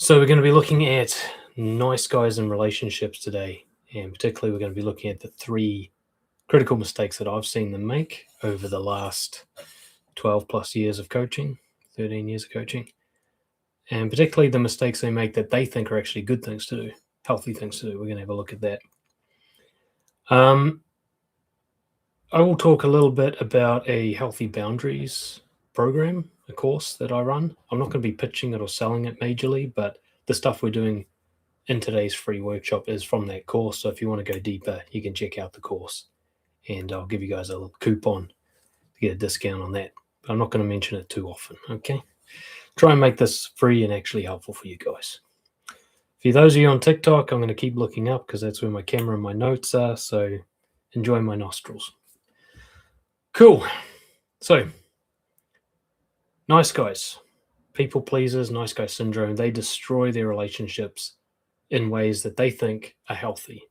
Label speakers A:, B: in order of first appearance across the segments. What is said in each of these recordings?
A: So we're going to be looking at nice guys in relationships today, and particularly we're going to be looking at the 3 critical mistakes that I've seen them make over the last 12 plus years of coaching, 13 years of coaching, and particularly the mistakes they make that they think are actually good things to do, healthy things to do. We're going to have a look at that. I will talk a little bit about a healthy boundaries program, a course that I run. I'm not going to be pitching it or selling it majorly, but the stuff we're doing in today's free workshop is from that course. So if you want to go deeper, you can check out the course, and I'll give you guys a little coupon to get a discount on that. But I'm not going to mention it too often, okay? Try and make this free and actually helpful for you guys. For those of you on TikTok, I'm going to keep looking up because that's where my camera and my notes are, so enjoy my nostrils. Cool. So, nice guys, people pleasers, nice guy syndrome, they destroy their relationships in ways that they think are healthy.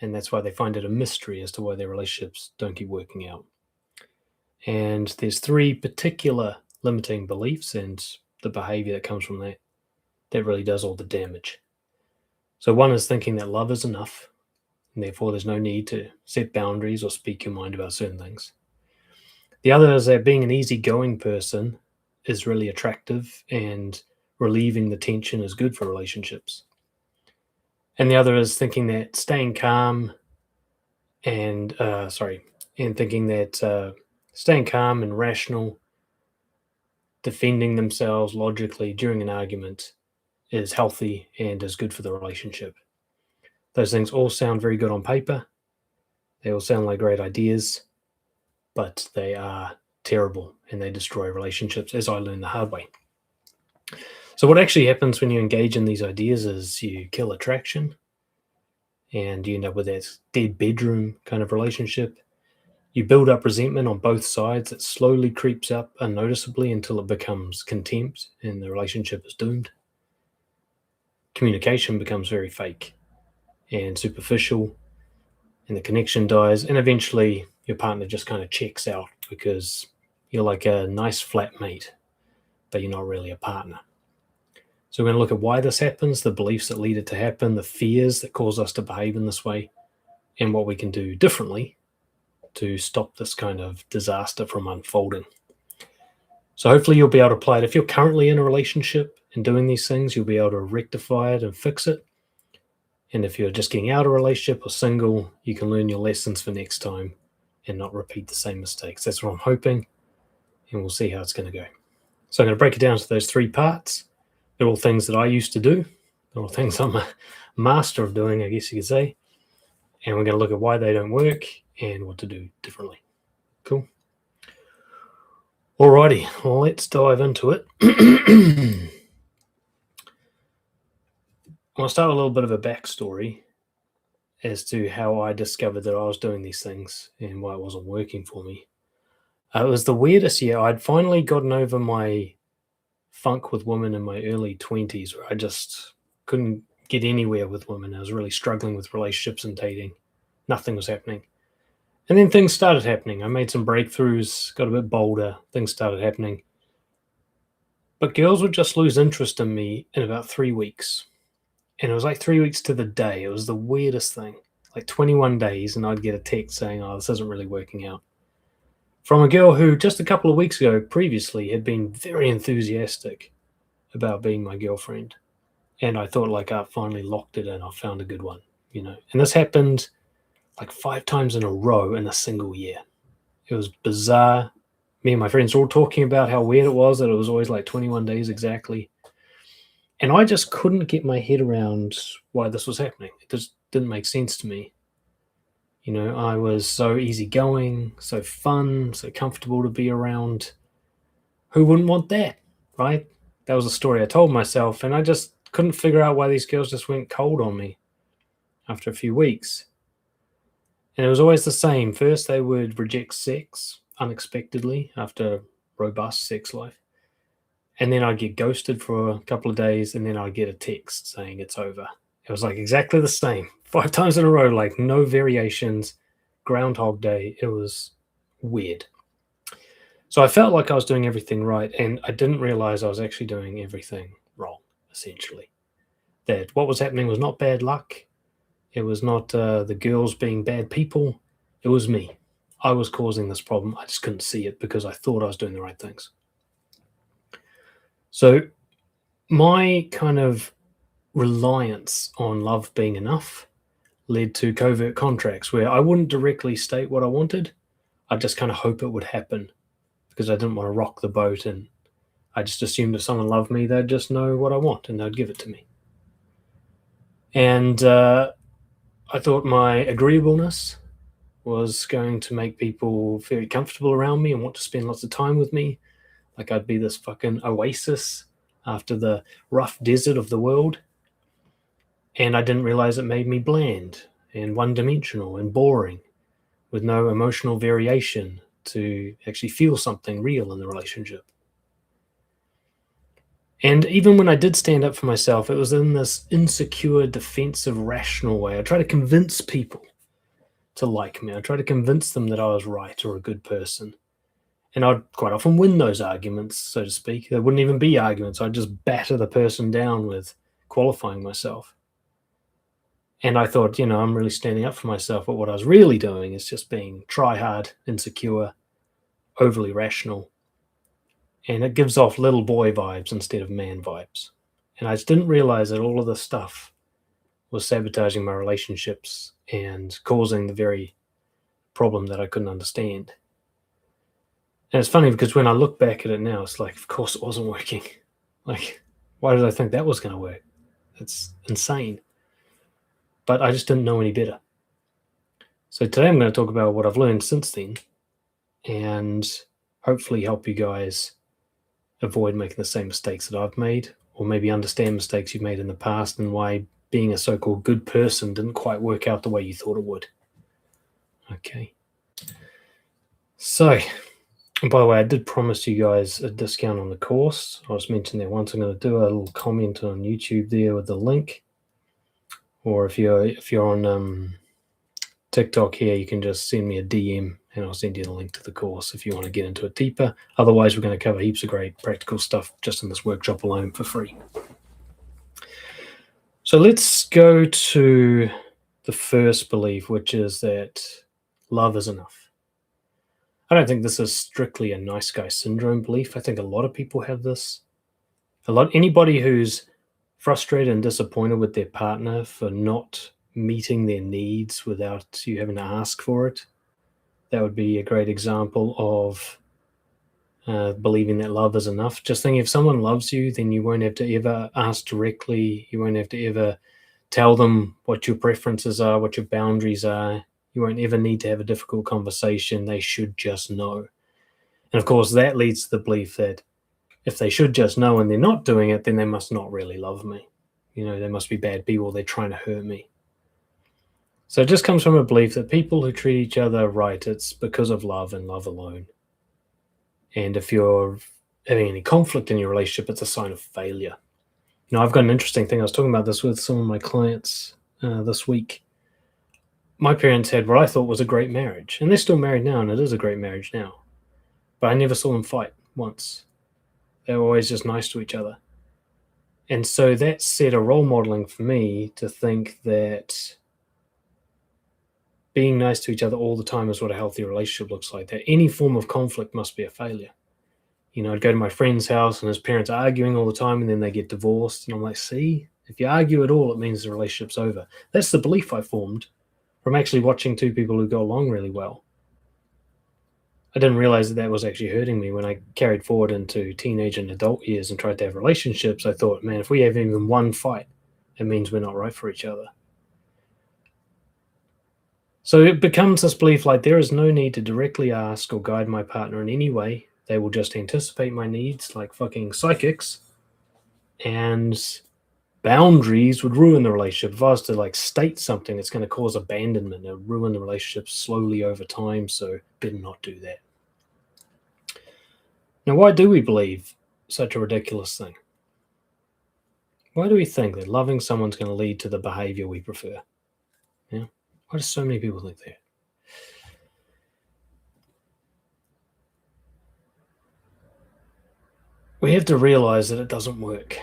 A: And that's why they find it a mystery as to why their relationships don't keep working out. And there's 3 particular limiting beliefs and the behavior that comes from that really does all the damage. So one is thinking that love is enough, and therefore there's no need to set boundaries or speak your mind about certain things. The other is that being an easygoing person is really attractive, and relieving the tension is good for relationships. And the other is thinking that staying calm and thinking that staying calm and rational, defending themselves logically during an argument is healthy and is good for the relationship. Those things all sound very good on paper. They all sound like great ideas, but they are terrible and they destroy relationships, as I learned the hard way. So what actually happens when you engage in these ideas is you kill attraction, and you end up with that dead bedroom kind of relationship. You build up resentment on both sides. It slowly creeps up unnoticeably until it becomes contempt and the relationship is doomed. Communication becomes very fake and superficial, and the connection dies, and eventually your partner just kind of checks out because you're like a nice flatmate, but you're not really a partner. So we're going to look at why this happens, the beliefs that lead it to happen, the fears that cause us to behave in this way, and what we can do differently to stop this kind of disaster from unfolding. So hopefully you'll be able to apply it. If you're currently in a relationship and doing these things, you'll be able to rectify it and fix it. And if you're just getting out of a relationship or single, you can learn your lessons for next time and not repeat the same mistakes. That's what I'm hoping, and we'll see how it's going to go. So I'm going to break it down to those 3 parts. They're all things that I used to do. They're all things I'm a master of doing, I guess you could say. And we're going to look at why they don't work and what to do differently. Cool. Alrighty, let's dive into it. I'll start a little bit of a backstory as to how I discovered that I was doing these things and why it wasn't working for me. It was the weirdest year. I'd finally gotten over my funk with women in my early 20s, where I just couldn't get anywhere with women. I was really struggling with relationships and dating. Nothing was happening. And then things started happening. I made some breakthroughs, got a bit bolder, things started happening. But girls would just lose interest in me in about 3 weeks. And it was like 3 weeks to the day. It was the weirdest thing. Like 21 days, and I'd get a text saying, oh, this isn't really working out. From a girl who just a couple of weeks ago previously had been very enthusiastic about being my girlfriend. And I thought, like, I finally locked it in. I found a good one, you know. And this happened like 5 times in a row in a single year. It was bizarre. Me and my friends were all talking about how weird it was, that it was always like 21 days exactly. And I just couldn't get my head around why this was happening. It just didn't make sense to me. You know, I was so easygoing, so fun, so comfortable to be around. Who wouldn't want that, right? That was a story I told myself, and I just couldn't figure out why these girls just went cold on me after a few weeks. And it was always the same. First, they would reject sex unexpectedly after a robust sex life. And then I'd get ghosted for a couple of days, and then I'd get a text saying it's over. It was like exactly the same. 5 times in a row, like no variations, Groundhog Day. It was weird. So I felt like I was doing everything right, and I didn't realize I was actually doing everything wrong. essentially. That what was happening was not bad luck. It was not the girls being bad people. It was me. I was causing this problem. I just couldn't see it because I thought I was doing the right things. So my kind of reliance on love being enough led to covert contracts where I wouldn't directly state what I wanted. I'd just kind of hope it would happen because I didn't want to rock the boat, and I just assumed if someone loved me, they'd just know what I want and they'd give it to me. And I thought my agreeableness was going to make people very comfortable around me and want to spend lots of time with me. Like I'd be this fucking oasis after the rough desert of the world. And I didn't realize it made me bland and one-dimensional and boring with no emotional variation to actually feel something real in the relationship. And even when I did stand up for myself, it was in this insecure, defensive, rational way. I tried to convince people to like me. I tried to convince them that I was right or a good person. And I'd quite often win those arguments, so to speak. There wouldn't even be arguments. I'd just batter the person down with qualifying myself. And I thought, I'm really standing up for myself. But what I was really doing is just being try-hard, insecure, overly rational. And it gives off little boy vibes instead of man vibes. And I just didn't realize that all of this stuff was sabotaging my relationships and causing the very problem that I couldn't understand. And it's funny because when I look back at it now, it's like, of course it wasn't working. Like, why did I think that was going to work? It's insane. But I just didn't know any better. So today I'm going to talk about what I've learned since then and hopefully help you guys avoid making the same mistakes that I've made, or maybe understand mistakes you've made in the past and why being a so-called good person didn't quite work out the way you thought it would. Okay. So, and by the way, I did promise you guys a discount on the course. I was mentioned there once. I'm going to do a little comment on YouTube there with the link. Or if you're on TikTok here, you can just send me a DM and I'll send you the link to the course if you want to get into it deeper. Otherwise, we're going to cover heaps of great practical stuff just in this workshop alone for free. So let's go to the first belief, which is that love is enough. I don't think this is strictly a nice guy syndrome belief. I think a lot of people have this. Anybody who's frustrated and disappointed with their partner for not meeting their needs without you having to ask for it, that would be a great example of believing that love is enough. Just think, if someone loves you, then you won't have to ever ask directly. You won't have to ever tell them what your preferences are, what your boundaries are. You won't ever need to have a difficult conversation. They should just know. And of course, that leads to the belief that if they should just know and they're not doing it, then they must not really love me. They must be bad people. They're trying to hurt me. So it just comes from a belief that people who treat each other right, it's because of love and love alone. And if you're having any conflict in your relationship, it's a sign of failure. I've got an interesting thing. I was talking about this with some of my clients this week. My parents had what I thought was a great marriage, and they're still married now, and it is a great marriage now. But I never saw them fight once. They were always just nice to each other. And so that set a role modeling for me to think that being nice to each other all the time is what a healthy relationship looks like. That any form of conflict must be a failure. I'd go to my friend's house and his parents are arguing all the time and then they get divorced. And I'm like, see, if you argue at all, it means the relationship's over. That's the belief I formed from actually watching two people who got along really well. I didn't realize that was actually hurting me. When I carried forward into teenage and adult years and tried to have relationships, I thought, man, if we have even one fight, it means we're not right for each other. So it becomes this belief like there is no need to directly ask or guide my partner in any way. They will just anticipate my needs like fucking psychics, and boundaries would ruin the relationship. If I was to state something, it's going to cause abandonment. It'll ruin the relationship slowly over time, so better not do that. Now, why do we believe such a ridiculous thing? Why do we think that loving someone's going to lead to the behavior we prefer? Yeah. Why do so many people think that? We have to realize that it doesn't work.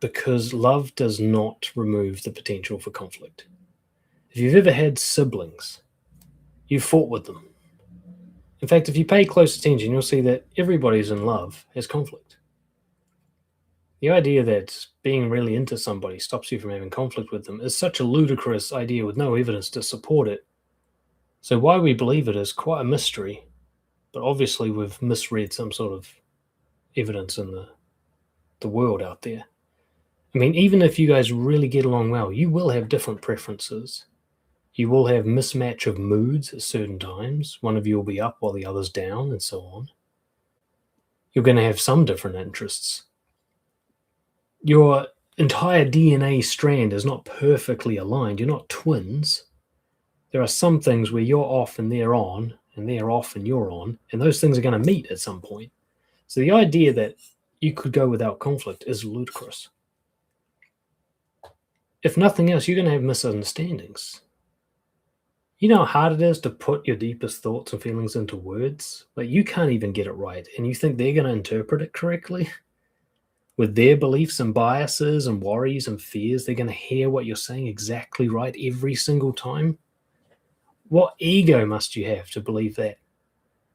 A: because love does not remove the potential for conflict. If you've ever had siblings, you've fought with them. In fact, if you pay close attention, you'll see that everybody who's in love has conflict. The idea that being really into somebody stops you from having conflict with them is such a ludicrous idea with no evidence to support it. So why we believe it is quite a mystery, but obviously we've misread some sort of evidence in the world out there. I mean, even if you guys really get along well, you will have different preferences. You will have mismatch of moods at certain times. One of you will be up while the other's down, and so on. You're going to have some different interests. Your entire DNA strand is not perfectly aligned. You're not twins. There are some things where you're off and they're on, and they're off and you're on, and those things are going to meet at some point. So the idea that you could go without conflict is ludicrous. If nothing else, you're going to have misunderstandings. You know how hard it is to put your deepest thoughts and feelings into words? Like, you can't even get it right, and you think they're going to interpret it correctly? With their beliefs and biases and worries and fears, they're going to hear what you're saying exactly right every single time? What ego must you have to believe that?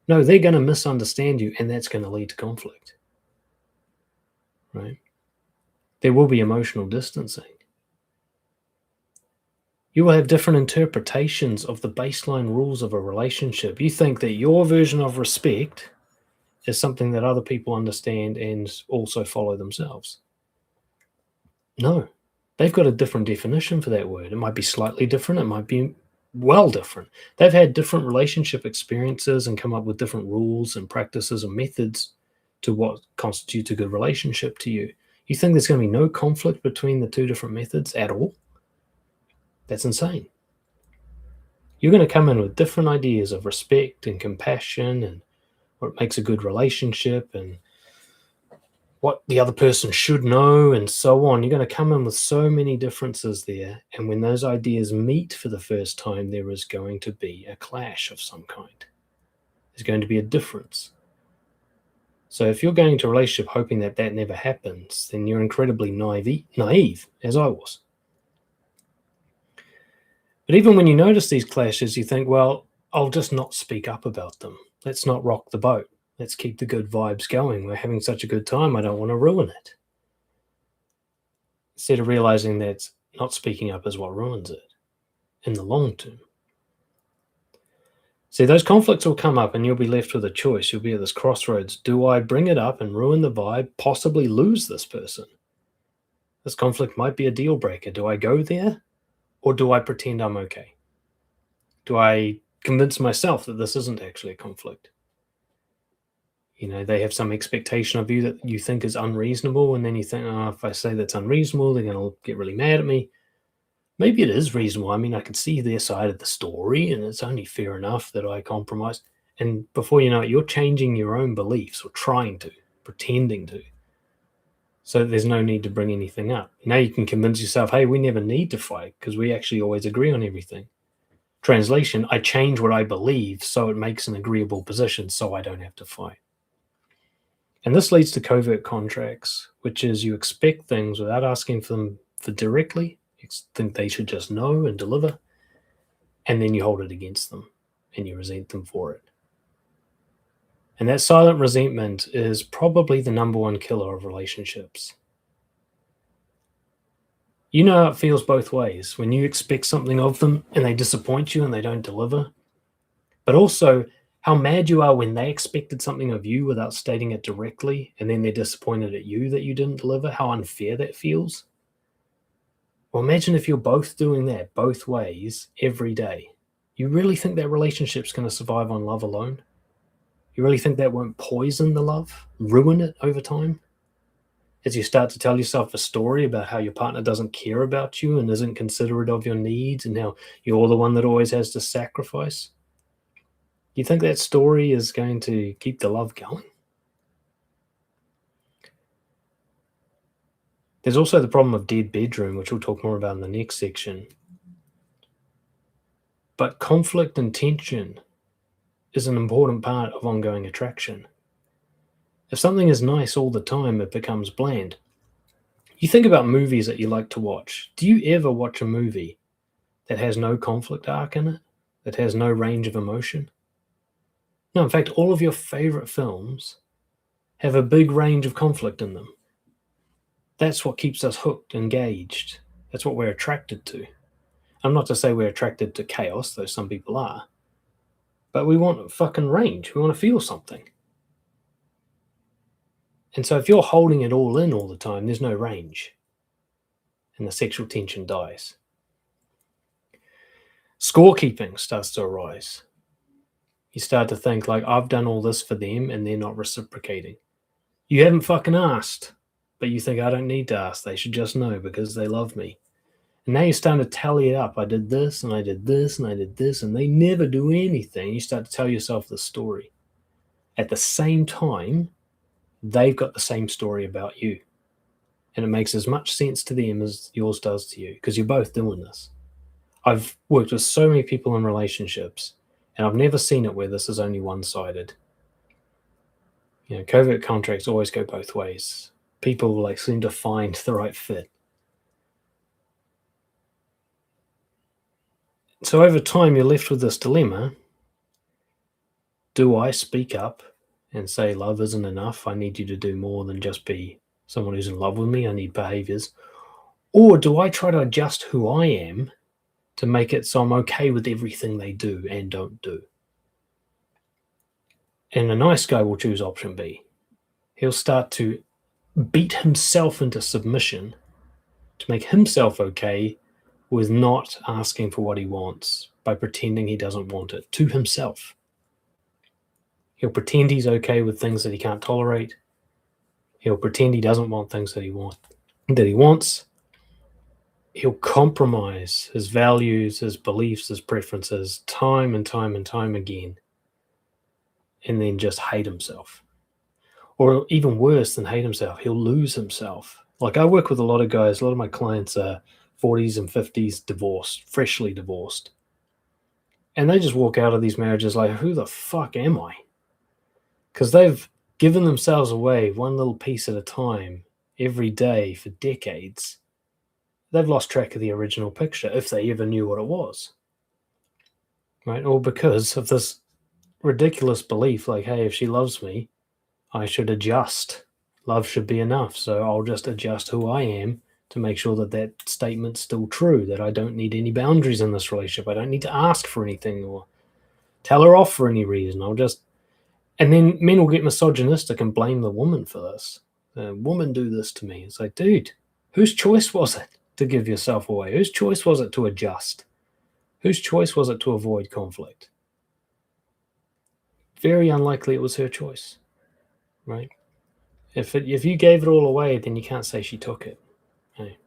A: No, they're going to misunderstand you, and that's going to lead to conflict. Right? There will be emotional distancing. You will have different interpretations of the baseline rules of a relationship. You think that your version of respect is something that other people understand and also follow themselves. No, they've got a different definition for that word. It might be slightly different. It might be well different. They've had different relationship experiences and come up with different rules and practices and methods to what constitutes a good relationship to you. You think there's going to be no conflict between the two different methods at all? That's insane. You're going to come in with different ideas of respect and compassion and what makes a good relationship and what the other person should know and so on. You're going to come in with so many differences there. And when those ideas meet for the first time, there is going to be a clash of some kind. There's going to be a difference. So if you're going to a relationship hoping that that never happens, then you're incredibly naive, as I was. But even when you notice these clashes, you think, well, I'll just not speak up about them. Let's not rock the boat. Let's keep the good vibes going. We're having such a good time. I don't want to ruin it. Instead of realizing that not speaking up is what ruins it in the long term. See, those conflicts will come up and you'll be left with a choice. You'll be at this crossroads. Do I bring it up and ruin the vibe, possibly lose this person? This conflict might be a deal breaker. Do I go there? Or do I pretend I'm okay? Do I convince myself that this isn't actually a conflict? You know, they have some expectation of you that you think is unreasonable, and then you think, oh, if I say that's unreasonable, they're going to get really mad at me. Maybe it is reasonable. I mean, I could see their side of the story, and it's only fair enough that I compromise. And before you know it, you're changing your own beliefs or trying to, pretending to. So there's no need to bring anything up. Now you can convince yourself, hey, we never need to fight because we actually always agree on everything. Translation, I change what I believe so it makes an agreeable position so I don't have to fight. And this leads to covert contracts, which is you expect things without asking for them for directly. You think they should just know and deliver. And then you hold it against them and you resent them for it. And that silent resentment is probably the number one killer of relationships. You know how it feels both ways when you expect something of them and they disappoint you and they don't deliver. But also how mad you are when they expected something of you without stating it directly and then they're disappointed at you that you didn't deliver, how unfair that feels. Well, imagine if you're both doing that both ways every day. You really think that relationship's going to survive on love alone? You really think that won't poison the love, ruin it over time? As you start to tell yourself a story about how your partner doesn't care about you and isn't considerate of your needs and how you're the one that always has to sacrifice, you think that story is going to keep the love going? There's also the problem of dead bedroom, which we'll talk more about in the next section. But conflict and tension is an important part of ongoing attraction. If something is nice all the time, it becomes bland. You think about movies that you like to watch. Do you ever watch a movie that has no conflict arc in it, that has no range of emotion? No, in fact, all of your favorite films have a big range of conflict in them. That's what keeps us hooked, engaged. That's what we're attracted to. I'm not to say we're attracted to chaos, though some people are, but we want fucking range. We want to feel something. And so if you're holding it all in all the time, there's no range, and the sexual tension dies. Scorekeeping starts to arise. You start to think like, I've done all this for them and they're not reciprocating. You haven't fucking asked, but you think I don't need to ask. They should just know because they love me. And now you're starting to tally it up. I did this and I did this and I did this, and they never do anything. You start to tell yourself the story. At the same time, they've got the same story about you. And it makes as much sense to them as yours does to you because you're both doing this. I've worked with so many people in relationships, and I've never seen it where this is only one-sided. You know, covert contracts always go both ways. People like seem to find the right fit. So over time, you're left with this dilemma. Do I speak up and say love isn't enough? I need you to do more than just be someone who's in love with me. I need behaviors. Or do I try to adjust who I am to make it so I'm okay with everything they do and don't do? And a nice guy will choose option B. He'll start to beat himself into submission to make himself okay with not asking for what he wants by pretending he doesn't want it to himself. He'll pretend he's okay with things that he can't tolerate. He'll pretend he doesn't want things that he wants. He'll compromise his values, his beliefs, his preferences time and time and time again, and then just hate himself. Or even worse than hate himself, he'll lose himself. Like I work with a lot of guys, a lot of my clients are 40s and 50s divorced, freshly divorced. And they just walk out of these marriages like, who the fuck am I? Because they've given themselves away one little piece at a time every day for decades. They've lost track of the original picture, if they ever knew what it was. Right? Or because of this ridiculous belief like, hey, if she loves me, I should adjust. Love should be enough. So I'll just adjust who I am to make sure that that statement's still true, that I don't need any boundaries in this relationship. I don't need to ask for anything or tell her off for any reason. And then men will get misogynistic and blame the woman for this. The woman do this to me. It's like, dude, whose choice was it to give yourself away? Whose choice was it to adjust? Whose choice was it to avoid conflict? Very unlikely it was her choice, right? If you gave it all away, then you can't say she took it. Right?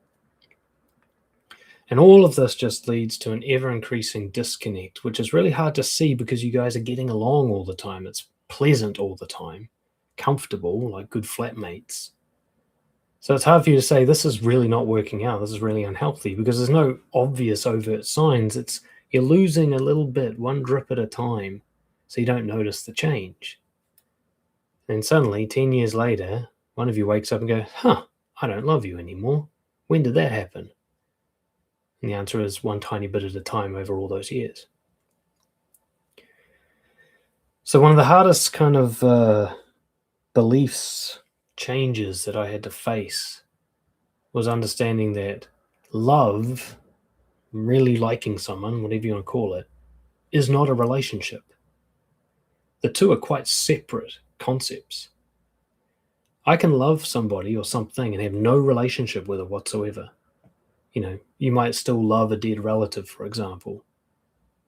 A: And all of this just leads to an ever-increasing disconnect, which is really hard to see because you guys are getting along all the time. It's pleasant all the time, comfortable, like good flatmates. So it's hard for you to say, this is really not working out. This is really unhealthy because there's no obvious overt signs. You're losing a little bit, one drip at a time, so you don't notice the change. Then suddenly, 10 years later, one of you wakes up and goes, I don't love you anymore. When did that happen? And the answer is one tiny bit at a time over all those years. So one of the hardest kind of beliefs changes that I had to face was understanding that love, really liking someone, whatever you want to call it, is not a relationship. The two are quite separate concepts. I can love somebody or something and have no relationship with it whatsoever. You know, you might still love a dead relative, for example.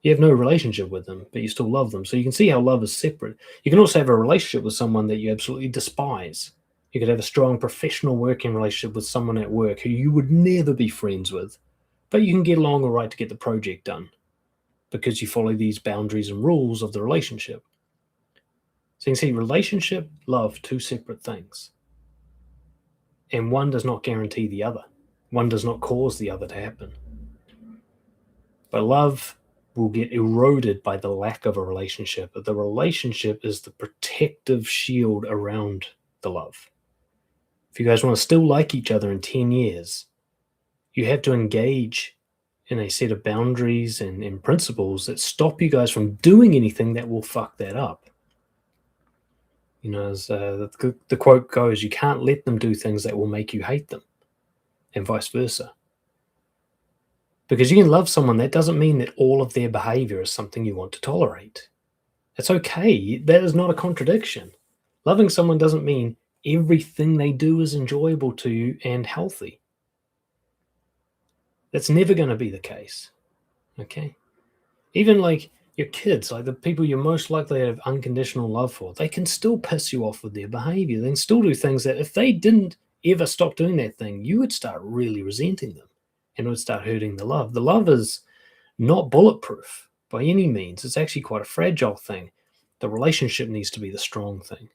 A: You have no relationship with them, but you still love them. So you can see how love is separate. You can also have a relationship with someone that you absolutely despise. You could have a strong professional working relationship with someone at work who you would never be friends with, but you can get along all right to get the project done because you follow these boundaries and rules of the relationship. So you can see relationship, love, two separate things. And one does not guarantee the other. One does not cause the other to happen. But love will get eroded by the lack of a relationship. But the relationship is the protective shield around the love. If you guys want to still like each other in 10 years, you have to engage in a set of boundaries and principles that stop you guys from doing anything that will fuck that up. As the quote goes, you can't let them do things that will make you hate them, and vice versa. Because you can love someone, that doesn't mean that all of their behavior is something you want to tolerate. It's okay. That is not a contradiction. Loving someone doesn't mean everything they do is enjoyable to you and healthy. That's never going to be the case. Okay? Even like your kids, like the people you're most likely to have unconditional love for, they can still piss you off with their behavior. They can still do things that if they didn't ever stop doing that thing, you would start really resenting them and it would start hurting the love. The love is not bulletproof by any means. It's actually quite a fragile thing. The relationship needs to be the strong thing.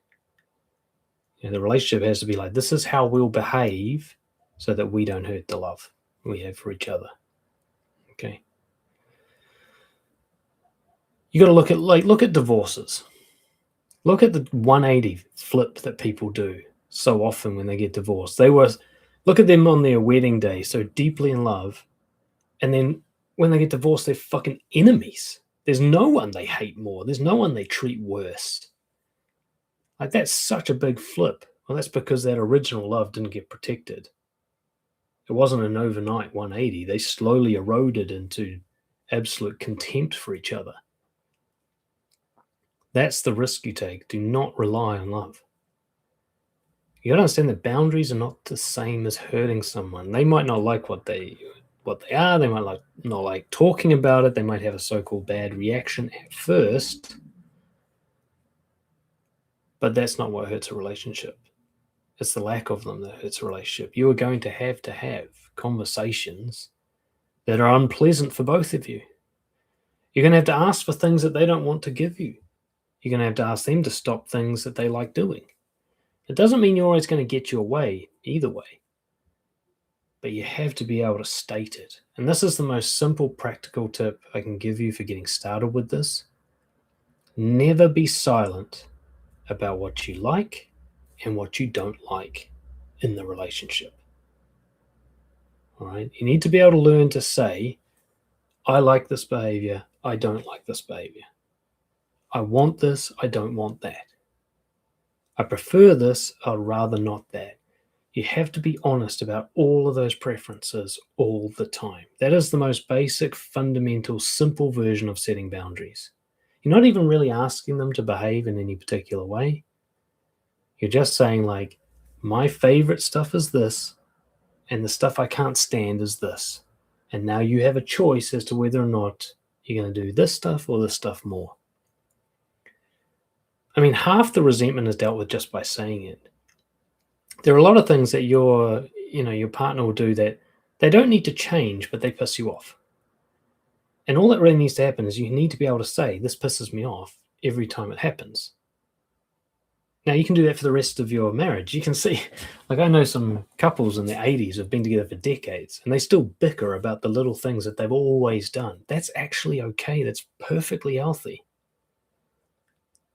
A: The relationship has to be like, this is how we'll behave so that we don't hurt the love we have for each other. Okay. You got to look at divorces. Look at the 180 flip that people do so often when they get divorced. Look at them on their wedding day, so deeply in love, and then when they get divorced, they're fucking enemies. There's no one they hate more. There's no one they treat worse. Like, that's such a big flip. Well, that's because that original love didn't get protected. It wasn't an overnight 180. They slowly eroded into absolute contempt for each other. That's the risk you take. Do not rely on love. You gotta understand that boundaries are not the same as hurting someone. They might not like what they are. They might not like talking about it. They might have a so-called bad reaction at first. But that's not what hurts a relationship. It's the lack of them that hurts a relationship. You are going to have conversations that are unpleasant for both of you. You're going to have to ask for things that they don't want to give you. You're going to have to ask them to stop things that they like doing. It doesn't mean you're always going to get your way either way. But you have to be able to state it. And this is the most simple, practical tip I can give you for getting started with this. Never be silent about what you like and what you don't like in the relationship. All right? You need to be able to learn to say, I like this behavior, I don't like this behavior. I want this, I don't want that. I prefer this, I'd rather not that. You have to be honest about all of those preferences all the time. That is the most basic, fundamental, simple version of setting boundaries. You're not even really asking them to behave in any particular way. You're just saying, like, my favorite stuff is this, and the stuff I can't stand is this. And now you have a choice as to whether or not you're going to do this stuff or this stuff more. I mean, half the resentment is dealt with just by saying it. There are a lot of things that your partner will do that they don't need to change, but they piss you off. And all that really needs to happen is you need to be able to say, this pisses me off every time it happens. Now, you can do that for the rest of your marriage. You can see, like, I know some couples in their 80s who have been together for decades, and they still bicker about the little things that they've always done. That's actually okay. That's perfectly healthy.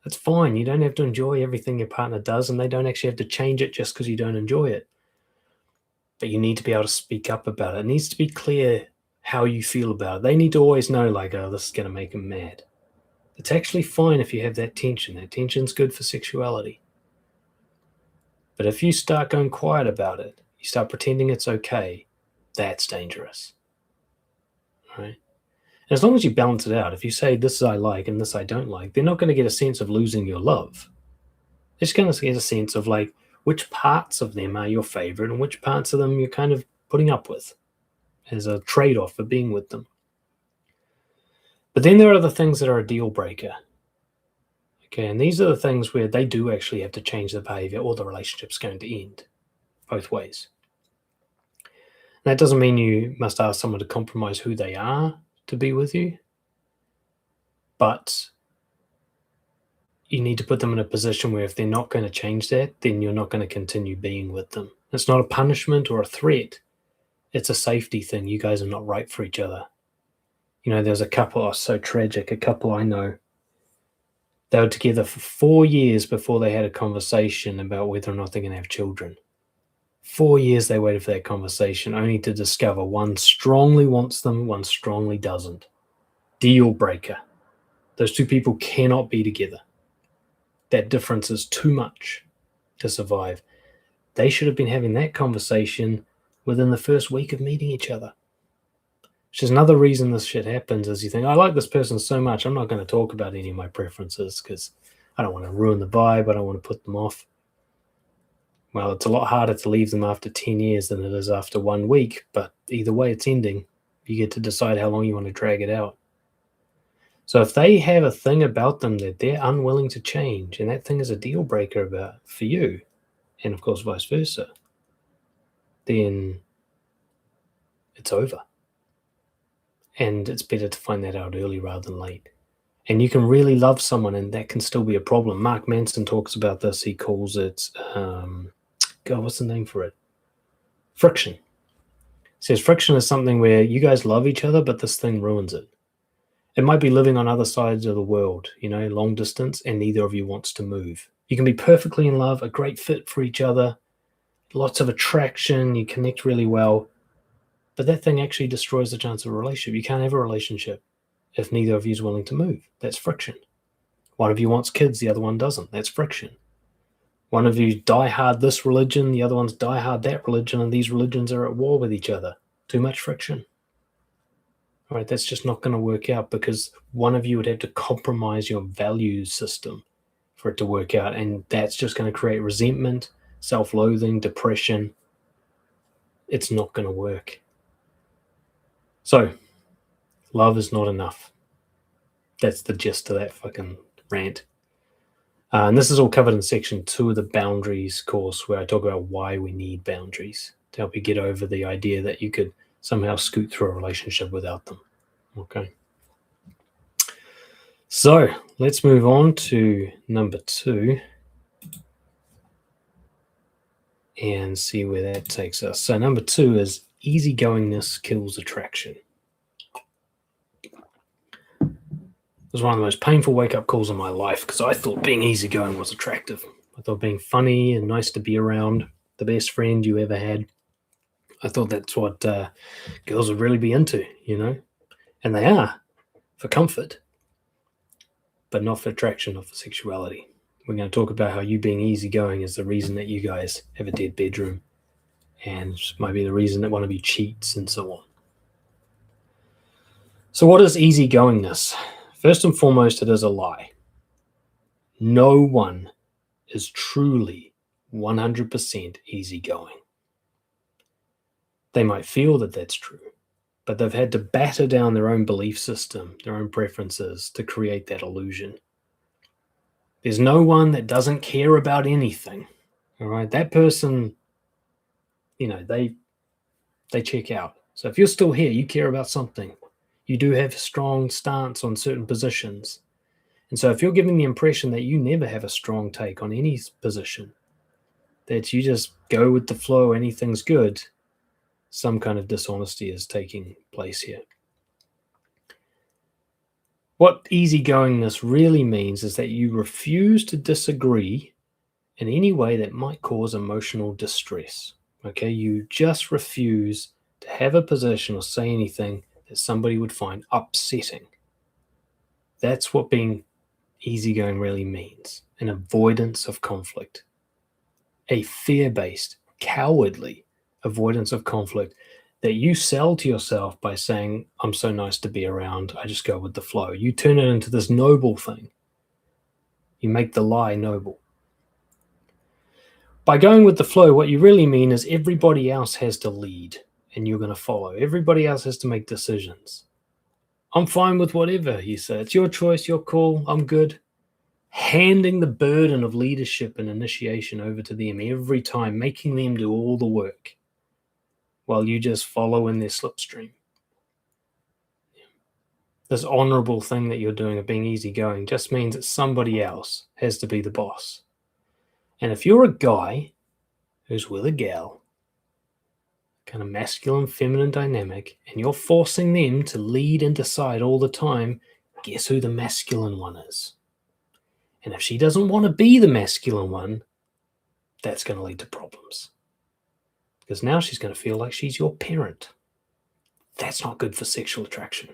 A: That's fine. You don't have to enjoy everything your partner does, and they don't actually have to change it just because you don't enjoy it. But you need to be able to speak up about it. It needs to be clear how you feel about it. They need to always know, like, oh, this is going to make them mad. It's actually fine if you have that tension. That tension's good for sexuality. But if you start going quiet about it, you start pretending it's okay, that's dangerous. Right? And as long as you balance it out, if you say this I like and this I don't like, they're not going to get a sense of losing your love. They're just going to get a sense of, like, which parts of them are your favorite and which parts of them you're kind of putting up with as a trade-off for being with them. But then there are the things that are a deal breaker. Okay, and these are the things where they do actually have to change their behavior or the relationship's going to end both ways. And that doesn't mean you must ask someone to compromise who they are to be with you, but you need to put them in a position where if they're not going to change that, then you're not going to continue being with them. It's not a punishment or a threat. It's a safety thing. You guys are not right for each other. There's a couple, so tragic, a couple I know. They were together for 4 years before they had a conversation about whether or not they're going to have children. 4 years they waited for that conversation, only to discover one strongly wants them, one strongly doesn't. Deal breaker. Those two people cannot be together. That difference is too much to survive. They should have been having that conversation within the first week of meeting each other. Which is another reason this shit happens, is you think, I like this person so much, I'm not going to talk about any of my preferences because I don't want to ruin the vibe, I don't want to put them off. Well, it's a lot harder to leave them after 10 years than it is after 1 week, but either way it's ending. You get to decide how long you want to drag it out. So if they have a thing about them that they're unwilling to change, and that thing is a deal breaker for you, and of course vice versa, then it's over. And it's better to find that out early rather than late. And you can really love someone and that can still be a problem. Mark Manson talks about this. He calls it, what's the name for it? Friction. He says friction is something where you guys love each other, but this thing ruins it. It might be living on other sides of the world, long distance, and neither of you wants to move. You can be perfectly in love, a great fit for each other, lots of attraction, you connect really well, but that thing actually destroys the chance of a relationship. You can't have a relationship if neither of you is willing to move. That's friction. One of you wants kids, the other one doesn't. That's friction. One of you die hard this religion, the other one's die hard that religion, and these religions are at war with each other. Too much friction. All right, that's just not going to work out because one of you would have to compromise your value system for it to work out, and that's just going to create resentment, self-loathing, depression. It's not going to work. So, love is not enough. That's the gist of that fucking rant. And this is all covered in section 2 of the boundaries course, where I talk about why we need boundaries to help you get over the idea that you could somehow scoot through a relationship without them. Okay. So let's move on to number 2 and see where that takes us. So number 2 is easygoingness kills attraction. It was one of the most painful wake-up calls of my life because I thought being easygoing was attractive. I thought being funny and nice to be around, the best friend you ever had. I thought that's what girls would really be into, And they are, for comfort, but not for attraction, not for sexuality. We're going to talk about how you being easygoing is the reason that you guys have a dead bedroom and might be the reason that one of you cheats and so on. So what is easygoingness? First and foremost, it is a lie. No one is truly 100% easygoing. They might feel that that's true, but they've had to batter down their own belief system, their own preferences to create that illusion. There's no one that doesn't care about anything. All right, that person, they check out. So if you're still here, you care about something. You do have a strong stance on certain positions. And so if you're giving the impression that you never have a strong take on any position, that you just go with the flow, anything's good, some kind of dishonesty is taking place here. What easygoingness really means is that you refuse to disagree in any way that might cause emotional distress. Okay, you just refuse to have a position or say anything that somebody would find upsetting. That's what being easygoing really means, an avoidance of conflict, a fear-based, cowardly avoidance of conflict that you sell to yourself by saying, I'm so nice to be around, I just go with the flow. You turn it into this noble thing. You make the lie noble. By going with the flow, what you really mean is everybody else has to lead and you're going to follow. Everybody else has to make decisions. I'm fine with whatever, you say. It's your choice, your call, I'm good. Handing the burden of leadership and initiation over to them every time, making them do all the work while you just follow in their slipstream. This honorable thing that you're doing of being easygoing just means that somebody else has to be the boss. And if you're a guy who's with a gal, kind of masculine, feminine dynamic, and you're forcing them to lead and decide all the time, guess who the masculine one is? And if she doesn't want to be the masculine one, that's going to lead to problems. because now she's going to feel like she's your parent. That's not good for sexual attraction.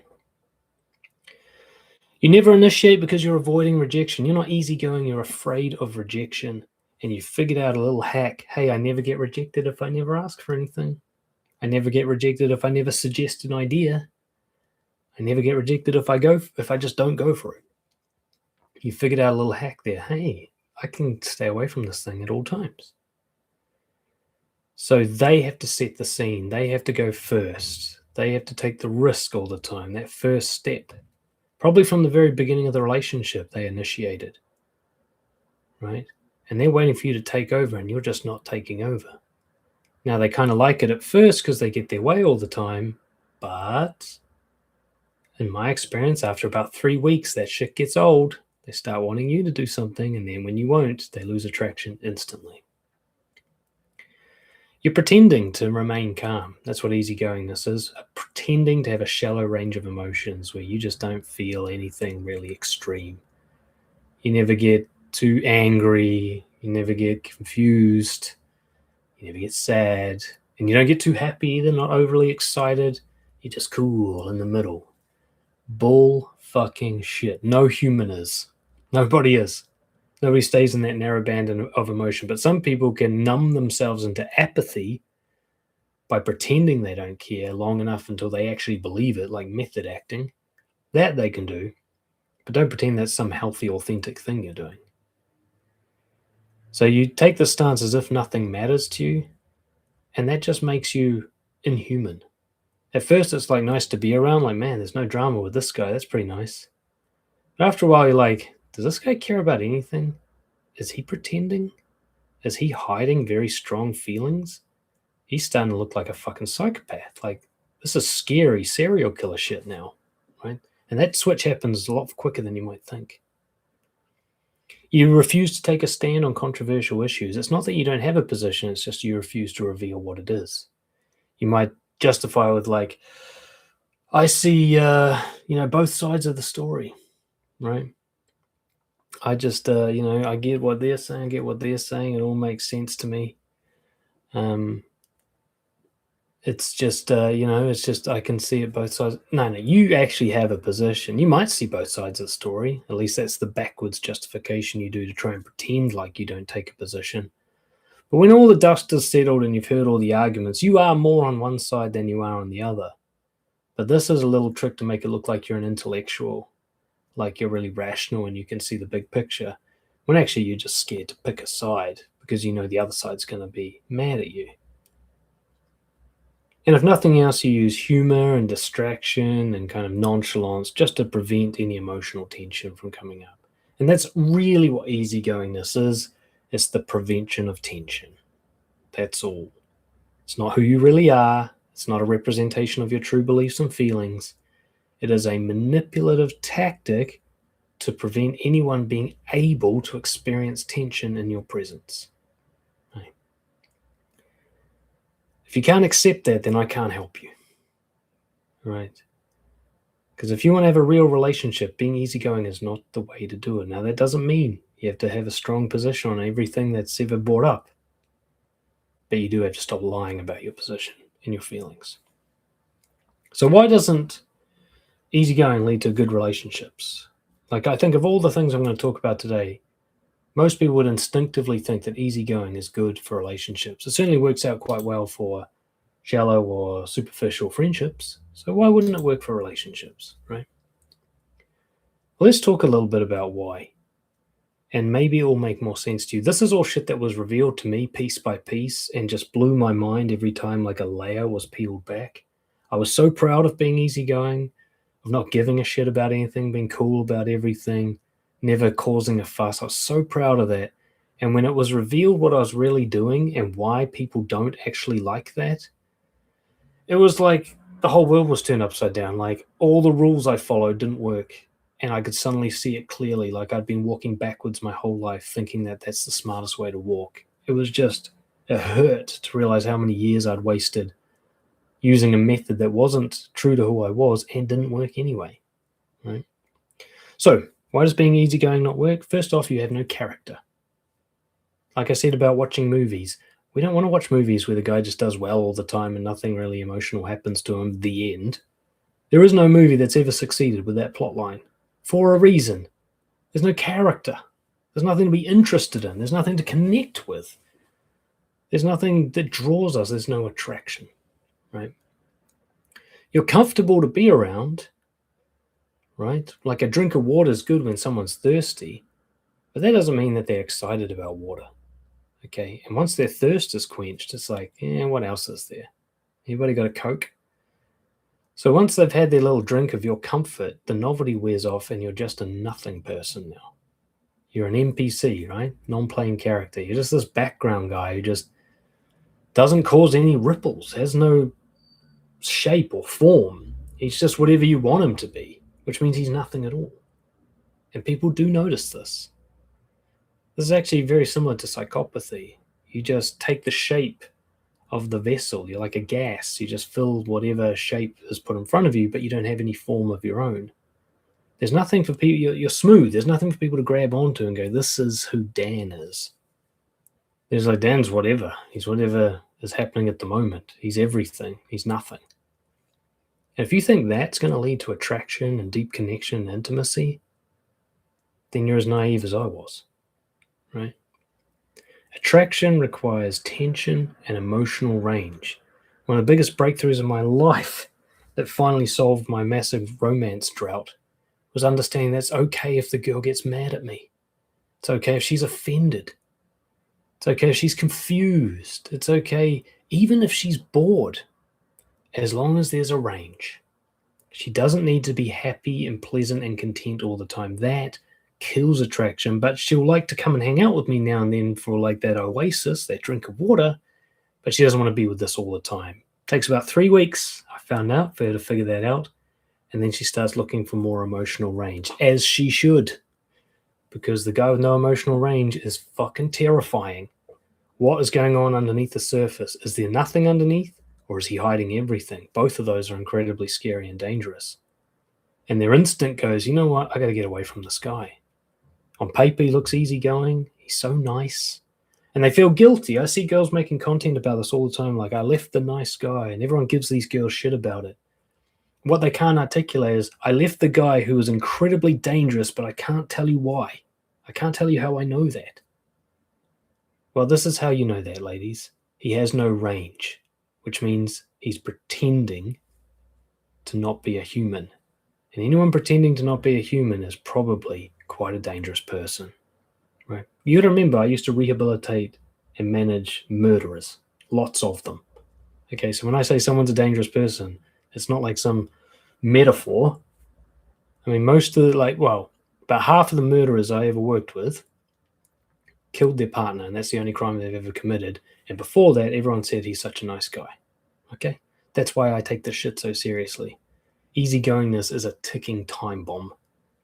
A: You never initiate because you're avoiding rejection. You're not easygoing, you're afraid of rejection. And you figured out a little hack. Hey, I never get rejected if I never ask for anything. I never get rejected if I never suggest an idea. I never get rejected if I just don't go for it. You figured out a little hack there. Hey, I can stay away from this thing at all times. So they have to set the scene. They have to go first. They have to take the risk all the time, that first step. Probably from the very beginning of the relationship, they initiated, right? And they're waiting for you to take over, and you're just not taking over. Now, they kind of like it at first because they get their way all the time, but in my experience, after about 3 weeks, that shit gets old. They start wanting you to do something, and then when you won't, they lose attraction instantly. You're pretending to remain calm. That's what easygoingness is. Pretending to have a shallow range of emotions where you just don't feel anything really extreme. You never get too angry. You never get confused. You never get sad. And you don't get too happy either, not overly excited. You're just cool in the middle. Bull fucking shit. No human is. Nobody is. Nobody stays in that narrow band of emotion. But some people can numb themselves into apathy by pretending they don't care long enough until they actually believe it, like method acting. That they can do. But don't pretend that's some healthy, authentic thing you're doing. So you take the stance as if nothing matters to you, and that just makes you inhuman. At first, it's like nice to be around, like, man, there's no drama with this guy. That's pretty nice. But after a while, you're like, does this guy care about anything? Is he pretending? Is he hiding very strong feelings? He's starting to look like a fucking psychopath. Like, this is scary serial killer shit now, right? And that switch happens a lot quicker than you might think. You refuse to take a stand on controversial issues. It's not that you don't have a position, it's just you refuse to reveal what it is. You might justify with like, I see, both sides of the story, right? I just, I get what they're saying, It all makes sense to me. It's just, I can see it both sides. No, you actually have a position. You might see both sides of the story. At least that's the backwards justification you do to try and pretend like you don't take a position. But when all the dust is settled and you've heard all the arguments, you are more on one side than you are on the other. But this is a little trick to make it look like you're an intellectual, like you're really rational and you can see the big picture, when actually you're just scared to pick a side because you know the other side's going to be mad at you. And if nothing else, you use humor and distraction and kind of nonchalance just to prevent any emotional tension from coming up. And that's really what easygoingness is. It's the prevention of tension. That's all. It's not who you really are. It's not a representation of your true beliefs and feelings. It is a manipulative tactic to prevent anyone being able to experience tension in your presence. Right? If you can't accept that, then I can't help you. Right? Because if you want to have a real relationship, being easygoing is not the way to do it. Now, that doesn't mean you have to have a strong position on everything that's ever brought up. But you do have to stop lying about your position and your feelings. So why doesn't easygoing lead to good relationships? Like, I think of all the things I'm going to talk about today, most people would instinctively think that easygoing is good for relationships. It certainly works out quite well for shallow or superficial friendships. So why wouldn't it work for relationships, right? Well, let's talk a little bit about why. And maybe it will make more sense to you. This is all shit that was revealed to me piece by piece and just blew my mind every time like a layer was peeled back. I was so proud of being easygoing, of not giving a shit about anything, being cool about everything, never causing a fuss. I was so proud of that. And when it was revealed what I was really doing and why people don't actually like that, it was like the whole world was turned upside down. Like all the rules I followed didn't work. And I could suddenly see it clearly, like I'd been walking backwards my whole life thinking that that's the smartest way to walk. It was just, it hurt to realize how many years I'd wasted using a method that wasn't true to who I was and didn't work anyway, right? So why does being easygoing not work? First off, you have no character. Like I said about watching movies, We don't want to watch movies where the guy just does well all the time and nothing really emotional happens to him. The end. There is no movie that's ever succeeded with that plot line. For a reason. There's no character. There's nothing to be interested in. There's nothing to connect with. There's nothing that draws us. There's no attraction, right? You're comfortable to be around, right? Like a drink of water is good when someone's thirsty, but that doesn't mean that they're excited about water, okay? And once their thirst is quenched, it's like, what else is there? Anybody got a Coke? So once they've had their little drink of your comfort, the novelty wears off and you're just a nothing person now. You're an NPC, right? Non-playing character. You're just this background guy who just doesn't cause any ripples, has no shape or form. He's just whatever you want him to be, which means he's nothing at all. And people do notice this. This is actually very similar to psychopathy. You just take the shape of the vessel. You're like a gas. You just fill whatever shape is put in front of you, but you don't have any form of your own. There's nothing for people. You're smooth. There's nothing for people to grab onto and go, this is who Dan is. There's like, Dan's whatever. He's whatever is happening at the moment. He's everything. He's nothing. And if you think that's going to lead to attraction and deep connection and intimacy, then you're as naive as I was, right? Attraction requires tension and emotional range. One of the biggest breakthroughs in my life that finally solved my massive romance drought was understanding that it's okay if the girl gets mad at me. It's okay if she's offended. It's okay if she's confused. It's okay even if she's bored, as long as there's a range. She doesn't need to be happy and pleasant and content all the time. That kills attraction, but she'll like to come and hang out with me now and then for like that oasis, that drink of water, but she doesn't want to be with this all the time. It takes about 3 weeks, I found out, for her to figure that out. And then she starts looking for more emotional range, as she should, because the guy with no emotional range is fucking terrifying. What is going on underneath the surface? Is there nothing underneath, or is he hiding everything? Both of those are incredibly scary and dangerous. And their instinct goes, you know what? I got to get away from this guy. On paper, he looks easygoing. He's so nice. And they feel guilty. I see girls making content about this all the time, like, I left the nice guy, and everyone gives these girls shit about it. What they can't articulate is, I left the guy who was incredibly dangerous, but I can't tell you why. I can't tell you how I know that. Well, this is how you know that, ladies. He has no range, which means he's pretending to not be a human. And anyone pretending to not be a human is probably quite a dangerous person, right? You got to remember, I used to rehabilitate and manage murderers, lots of them. Okay, so when I say someone's a dangerous person, it's not like some metaphor. I mean, most of about half of the murderers I ever worked with killed their partner, and that's the only crime they've ever committed. And before that, everyone said he's such a nice guy. Okay? That's why I take this shit so seriously. Easygoingness is a ticking time bomb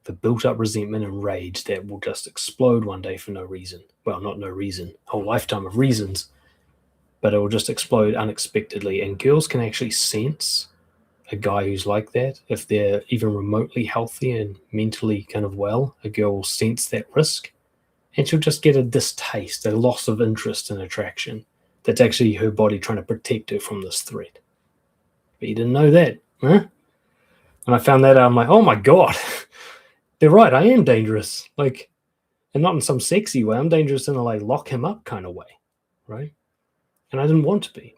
A: for built-up resentment and rage that will just explode one day for no reason. Well, not no reason, a whole lifetime of reasons, but it will just explode unexpectedly. And girls can actually sense a guy who's like that. If they're even remotely healthy and mentally kind of well, a girl will sense that risk, and she'll just get a distaste, a loss of interest and attraction. That's actually her body trying to protect her from this threat. But you didn't know that, huh? When I found that out, I'm like, oh my God, they're right, I am dangerous. Like, and not in some sexy way. I'm dangerous in a like lock him up kind of way, right? And I didn't want to be.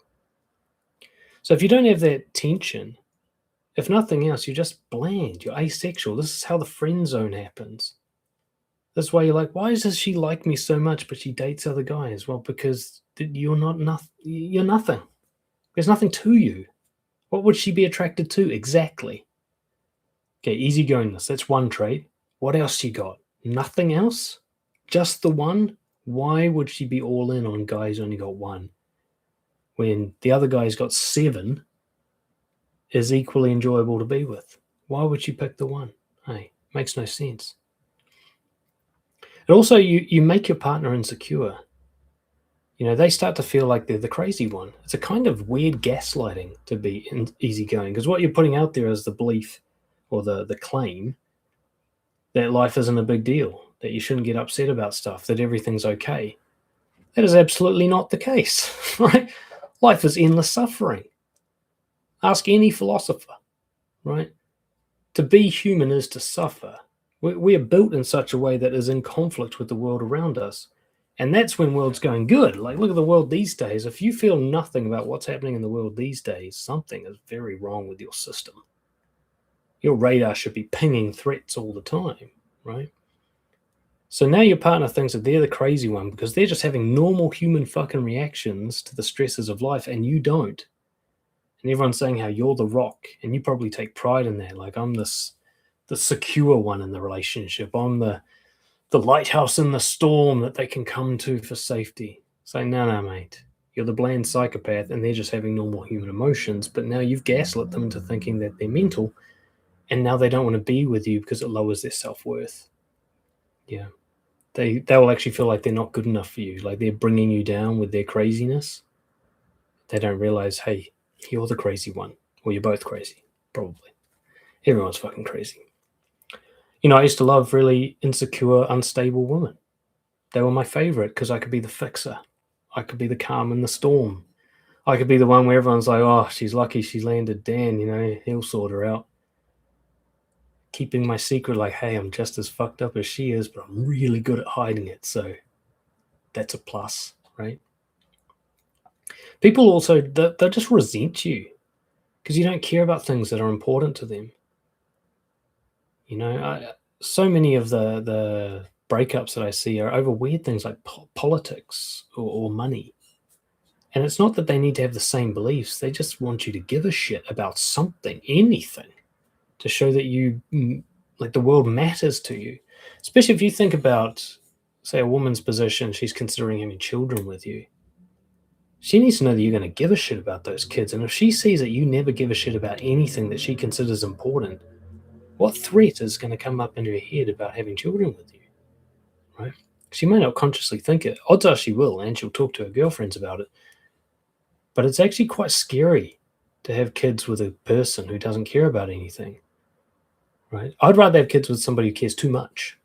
A: So if you don't have that tension, if nothing else, you're just bland. You're asexual. This is how the friend zone happens. That's why you're like, why does she like me so much, but she dates other guys? Well, because you're nothing. You're nothing. There's nothing to you. What would she be attracted to exactly? Okay, easygoingness. That's one trait. What else you got? Nothing else? Just the one? Why would she be all in on guys who only got one, when the other guy's got 7 is equally enjoyable to be with? Why would she pick the one? Hey, makes no sense. And also, you make your partner insecure. You know, they start to feel like they're the crazy one. It's a kind of weird gaslighting to be easygoing, because what you're putting out there is the belief or the claim that life isn't a big deal, that you shouldn't get upset about stuff, that everything's okay. That is absolutely not the case, right? Life is endless suffering. Ask any philosopher, right? To be human is to suffer. We are built in such a way that is in conflict with the world around us. And that's when world's going good. Like, look at the world these days. If you feel nothing about what's happening in the world these days, something is very wrong with your system. Your radar should be pinging threats all the time, right? So now your partner thinks that they're the crazy one because they're just having normal human fucking reactions to the stresses of life and you don't. And everyone's saying how you're the rock and you probably take pride in that. Like, I'm the secure one in the relationship. I'm the lighthouse in the storm that they can come to for safety. Say, no, mate. You're the bland psychopath and they're just having normal human emotions. But now you've gaslit them into thinking that they're mental and now they don't want to be with you because it lowers their self-worth. Yeah. They will actually feel like they're not good enough for you. Like, they're bringing you down with their craziness. They don't realize, hey, you're the crazy one. Or you're both crazy. Probably. Everyone's fucking crazy. You know, I used to love really insecure, unstable women. They were my favorite because I could be the fixer. I could be the calm in the storm. I could be the one where everyone's like, oh, she's lucky she landed Dan, you know, he'll sort her out. Keeping my secret like, hey, I'm just as fucked up as she is, but I'm really good at hiding it. So that's a plus, right? People also, they'll just resent you because you don't care about things that are important to them. You know, so many of the breakups that I see are over weird things like politics or money. And it's not that they need to have the same beliefs. They just want you to give a shit about something, anything, to show that you, like, the world matters to you. Especially if you think about, say, a woman's position, she's considering having children with you. She needs to know that you're going to give a shit about those kids. And if she sees that you never give a shit about anything that she considers important, what threat is going to come up in her head about having children with you, right? She may not consciously think it. Odds are she will, and she'll talk to her girlfriends about it. But it's actually quite scary to have kids with a person who doesn't care about anything, right? I'd rather have kids with somebody who cares too much,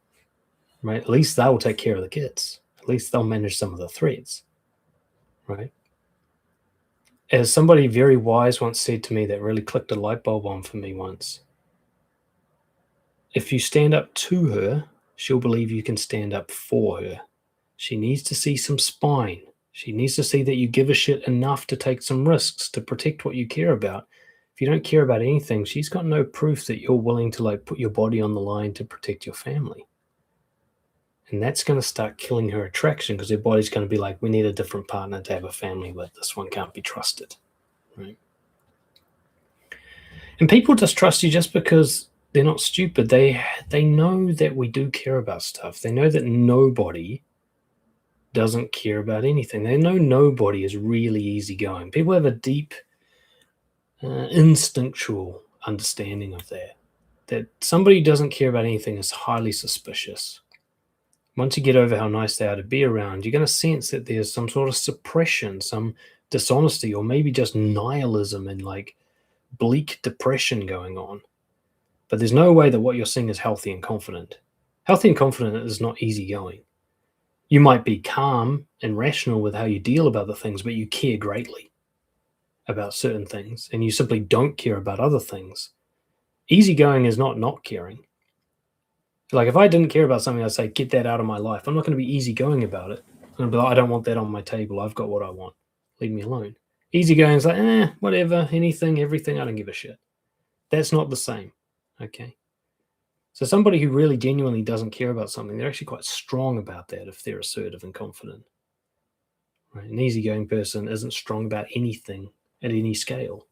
A: right? At least they'll take care of the kids. At least they'll manage some of the threats, right? As somebody very wise once said to me that really clicked a light bulb on for me once, if you stand up to her, she'll believe you can stand up for her. She needs to see some spine. She needs to see that you give a shit enough to take some risks to protect what you care about. If you don't care about anything, she's got no proof that you're willing to, like, put your body on the line to protect your family. And that's going to start killing her attraction because her body's going to be like, we need a different partner to have a family with. This one can't be trusted, right? And people distrust you just because they're not stupid. They know that we do care about stuff. They know that nobody doesn't care about anything. They know nobody is really easygoing. People have a deep instinctual understanding of that somebody who doesn't care about anything is highly suspicious. Once you get over how nice they are to be around, you're going to sense that there's some sort of suppression, some dishonesty, or maybe just nihilism and, like, bleak depression going on. But there's no way that what you're seeing is healthy and confident. Healthy and confident is not easygoing. You might be calm and rational with how you deal about the things, but you care greatly about certain things, and you simply don't care about other things. Easygoing is not caring. Like, if I didn't care about something, I'd say, get that out of my life. I'm not going to be easygoing about it. I'm going to be like, I don't want that on my table. I've got what I want. Leave me alone. Easygoing is like, whatever, anything, everything. I don't give a shit. That's not the same. Okay. So somebody who really genuinely doesn't care about something, they're actually quite strong about that if they're assertive and confident. Right? An easygoing person isn't strong about anything at any scale.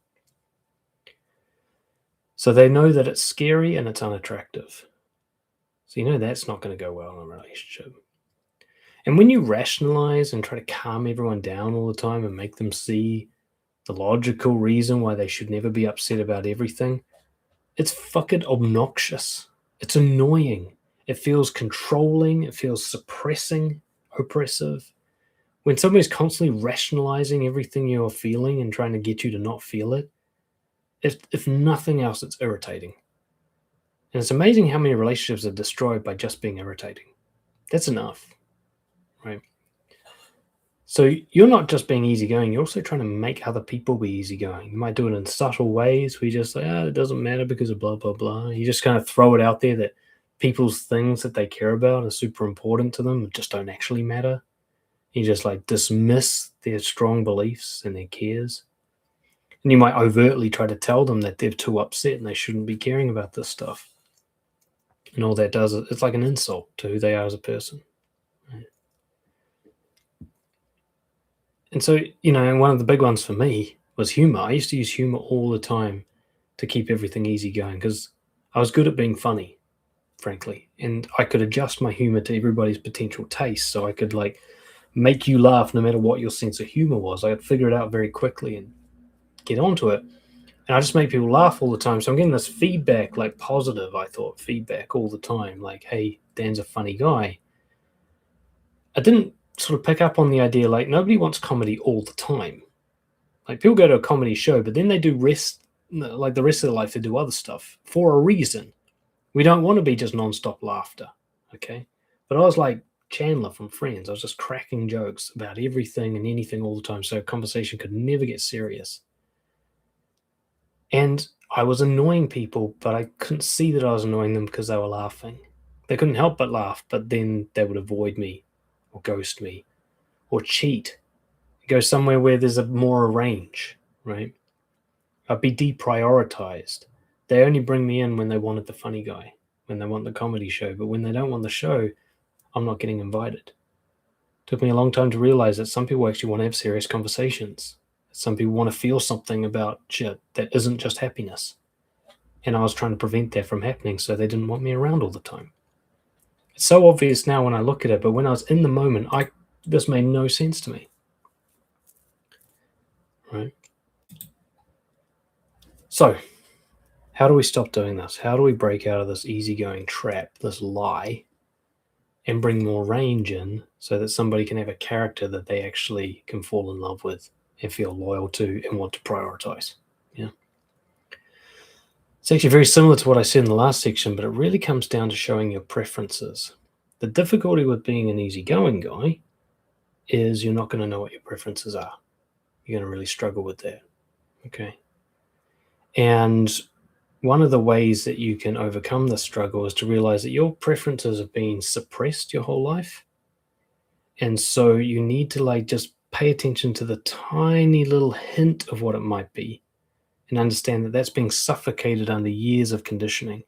A: So they know that it's scary and it's unattractive. So you know that's not going to go well in a relationship. And when you rationalize and try to calm everyone down all the time and make them see the logical reason why they should never be upset about everything, it's fucking obnoxious. It's annoying. It feels controlling. It feels suppressing, oppressive. When somebody's constantly rationalizing everything you're feeling and trying to get you to not feel it, if nothing else, it's irritating. And it's amazing how many relationships are destroyed by just being irritating. That's enough, right? So you're not just being easygoing, you're also trying to make other people be easygoing. You might do it in subtle ways. We just say, it doesn't matter because of blah, blah, blah. You just kind of throw it out there that people's things that they care about are super important to them, just don't actually matter. You just like dismiss their strong beliefs and their cares. And you might overtly try to tell them that they're too upset and they shouldn't be caring about this stuff. And all that does, it's like an insult to who they are as a person. And so, one of the big ones for me was humor. I used to use humor all the time to keep everything easy going because I was good at being funny, frankly. And I could adjust my humor to everybody's potential taste. So I could like make you laugh no matter what your sense of humor was. I could figure it out very quickly and get onto it. And I just make people laugh all the time. So I'm getting this feedback, like positive, I thought, feedback all the time. Like, hey, Dan's a funny guy. I didn't sort of pick up on the idea, like, nobody wants comedy all the time. Like, people go to a comedy show, but then they do the rest of their life, they do other stuff for a reason. We don't want to be just nonstop laughter, okay? But I was like Chandler from Friends. I was just cracking jokes about everything and anything all the time, so conversation could never get serious. And I was annoying people, but I couldn't see that I was annoying them because they were laughing. They couldn't help but laugh, but then they would avoid me or ghost me or cheat, go somewhere where there's a more range, right? I'd be deprioritized. They only bring me in when they wanted the funny guy, when they want the comedy show, but when they don't want the show, I'm not getting invited. It took me a long time to realize that some people actually want to have serious conversations. Some people want to feel something about shit that isn't just happiness. And I was trying to prevent that from happening, so they didn't want me around all the time. It's so obvious now when I look at it, but when I was in the moment, this made no sense to me. Right? So, how do we stop doing this? How do we break out of this easygoing trap, this lie, and bring more range in so that somebody can have a character that they actually can fall in love with and feel loyal to and want to prioritize? Yeah. It's actually very similar to what I said in the last section, but it really comes down to showing your preferences. The difficulty with being an easygoing guy is you're not going to know what your preferences are. You're going to really struggle with that. Okay. And one of the ways that you can overcome this struggle is to realize that your preferences have been suppressed your whole life. And so you need to just pay attention to the tiny little hint of what it might be and understand that that's being suffocated under years of conditioning.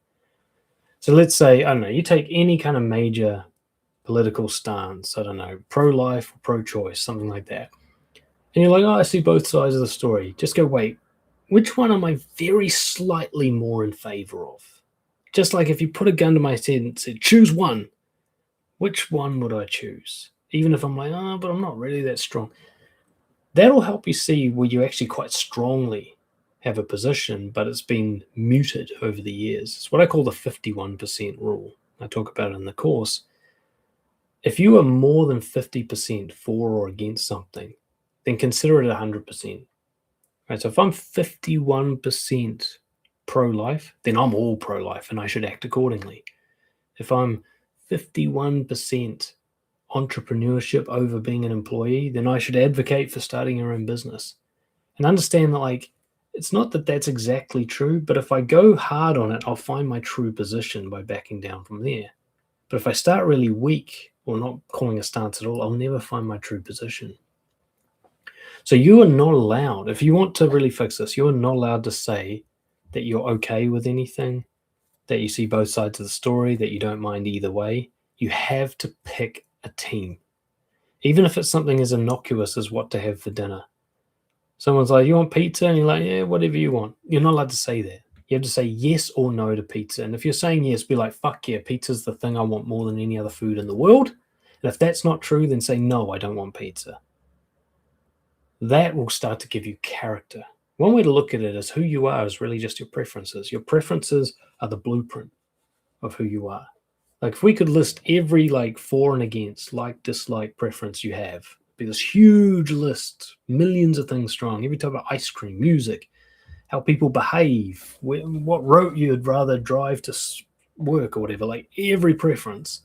A: So let's say, I don't know, you take any kind of major political stance, I don't know, pro-life or pro-choice, something like that. And you're like, I see both sides of the story. Just go, wait, which one am I very slightly more in favor of? Just like if you put a gun to my head and said, choose one, which one would I choose? Even if I'm like, but I'm not really that strong. That'll help you see where you actually quite strongly have a position, but it's been muted over the years. It's what I call the 51% rule. I talk about it in the course. If you are more than 50% for or against something, then consider it 100%. Right, so if I'm 51% pro-life, then I'm all pro-life and I should act accordingly. If I'm 51% entrepreneurship over being an employee, then I should advocate for starting your own business. And understand that it's not that that's exactly true, but if I go hard on it, I'll find my true position by backing down from there. But if I start really weak or not calling a stance at all, I'll never find my true position. So you are not allowed, if you want to really fix this, you are not allowed to say that you're okay with anything, that you see both sides of the story, that you don't mind either way. You have to pick a team. Even if it's something as innocuous as what to have for dinner. Someone's like, you want pizza? And you're like, yeah, whatever you want. You're not allowed to say that. You have to say yes or no to pizza. And if you're saying yes, be like, fuck yeah, pizza's the thing I want more than any other food in the world. And if that's not true, then say, no, I don't want pizza. That will start to give you character. One way to look at it is who you are is really just your preferences. Your preferences are the blueprint of who you are. Like if we could list every for and against, like, dislike, preference you have, it'd be this huge list, millions of things strong. Every type of ice cream, music, how people behave, what route you'd rather drive to work or whatever, every preference.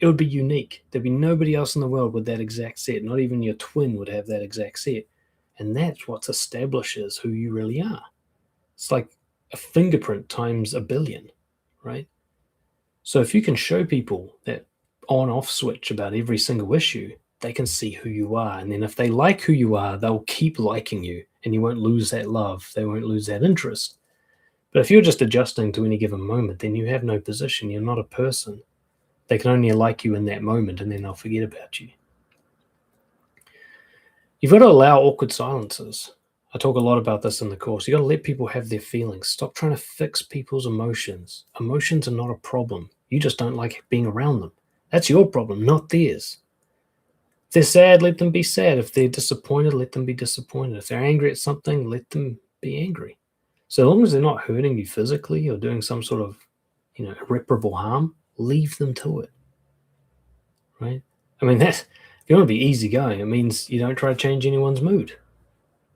A: it would be unique. There'd be nobody else in the world with that exact set. Not even your twin would have that exact set. And that's what establishes who you really are. It's like a fingerprint times a billion, right? So if you can show people that on-off switch about every single issue, they can see who you are. And then if they like who you are, they'll keep liking you, and you won't lose that love. They won't lose that interest. But if you're just adjusting to any given moment, then you have no position. You're not a person. They can only like you in that moment, and then they'll forget about you. You've got to allow awkward silences. I talk a lot about this in the course. You've got to let people have their feelings. Stop trying to fix people's emotions. Emotions are not a problem. You just don't like being around them. That's your problem, not theirs. If they're sad, let them be sad. If they're disappointed, let them be disappointed. If they're angry at something, let them be angry. So long as they're not hurting you physically or doing some sort of, irreparable harm, leave them to it, right? I mean, if you want to be easygoing, it means you don't try to change anyone's mood,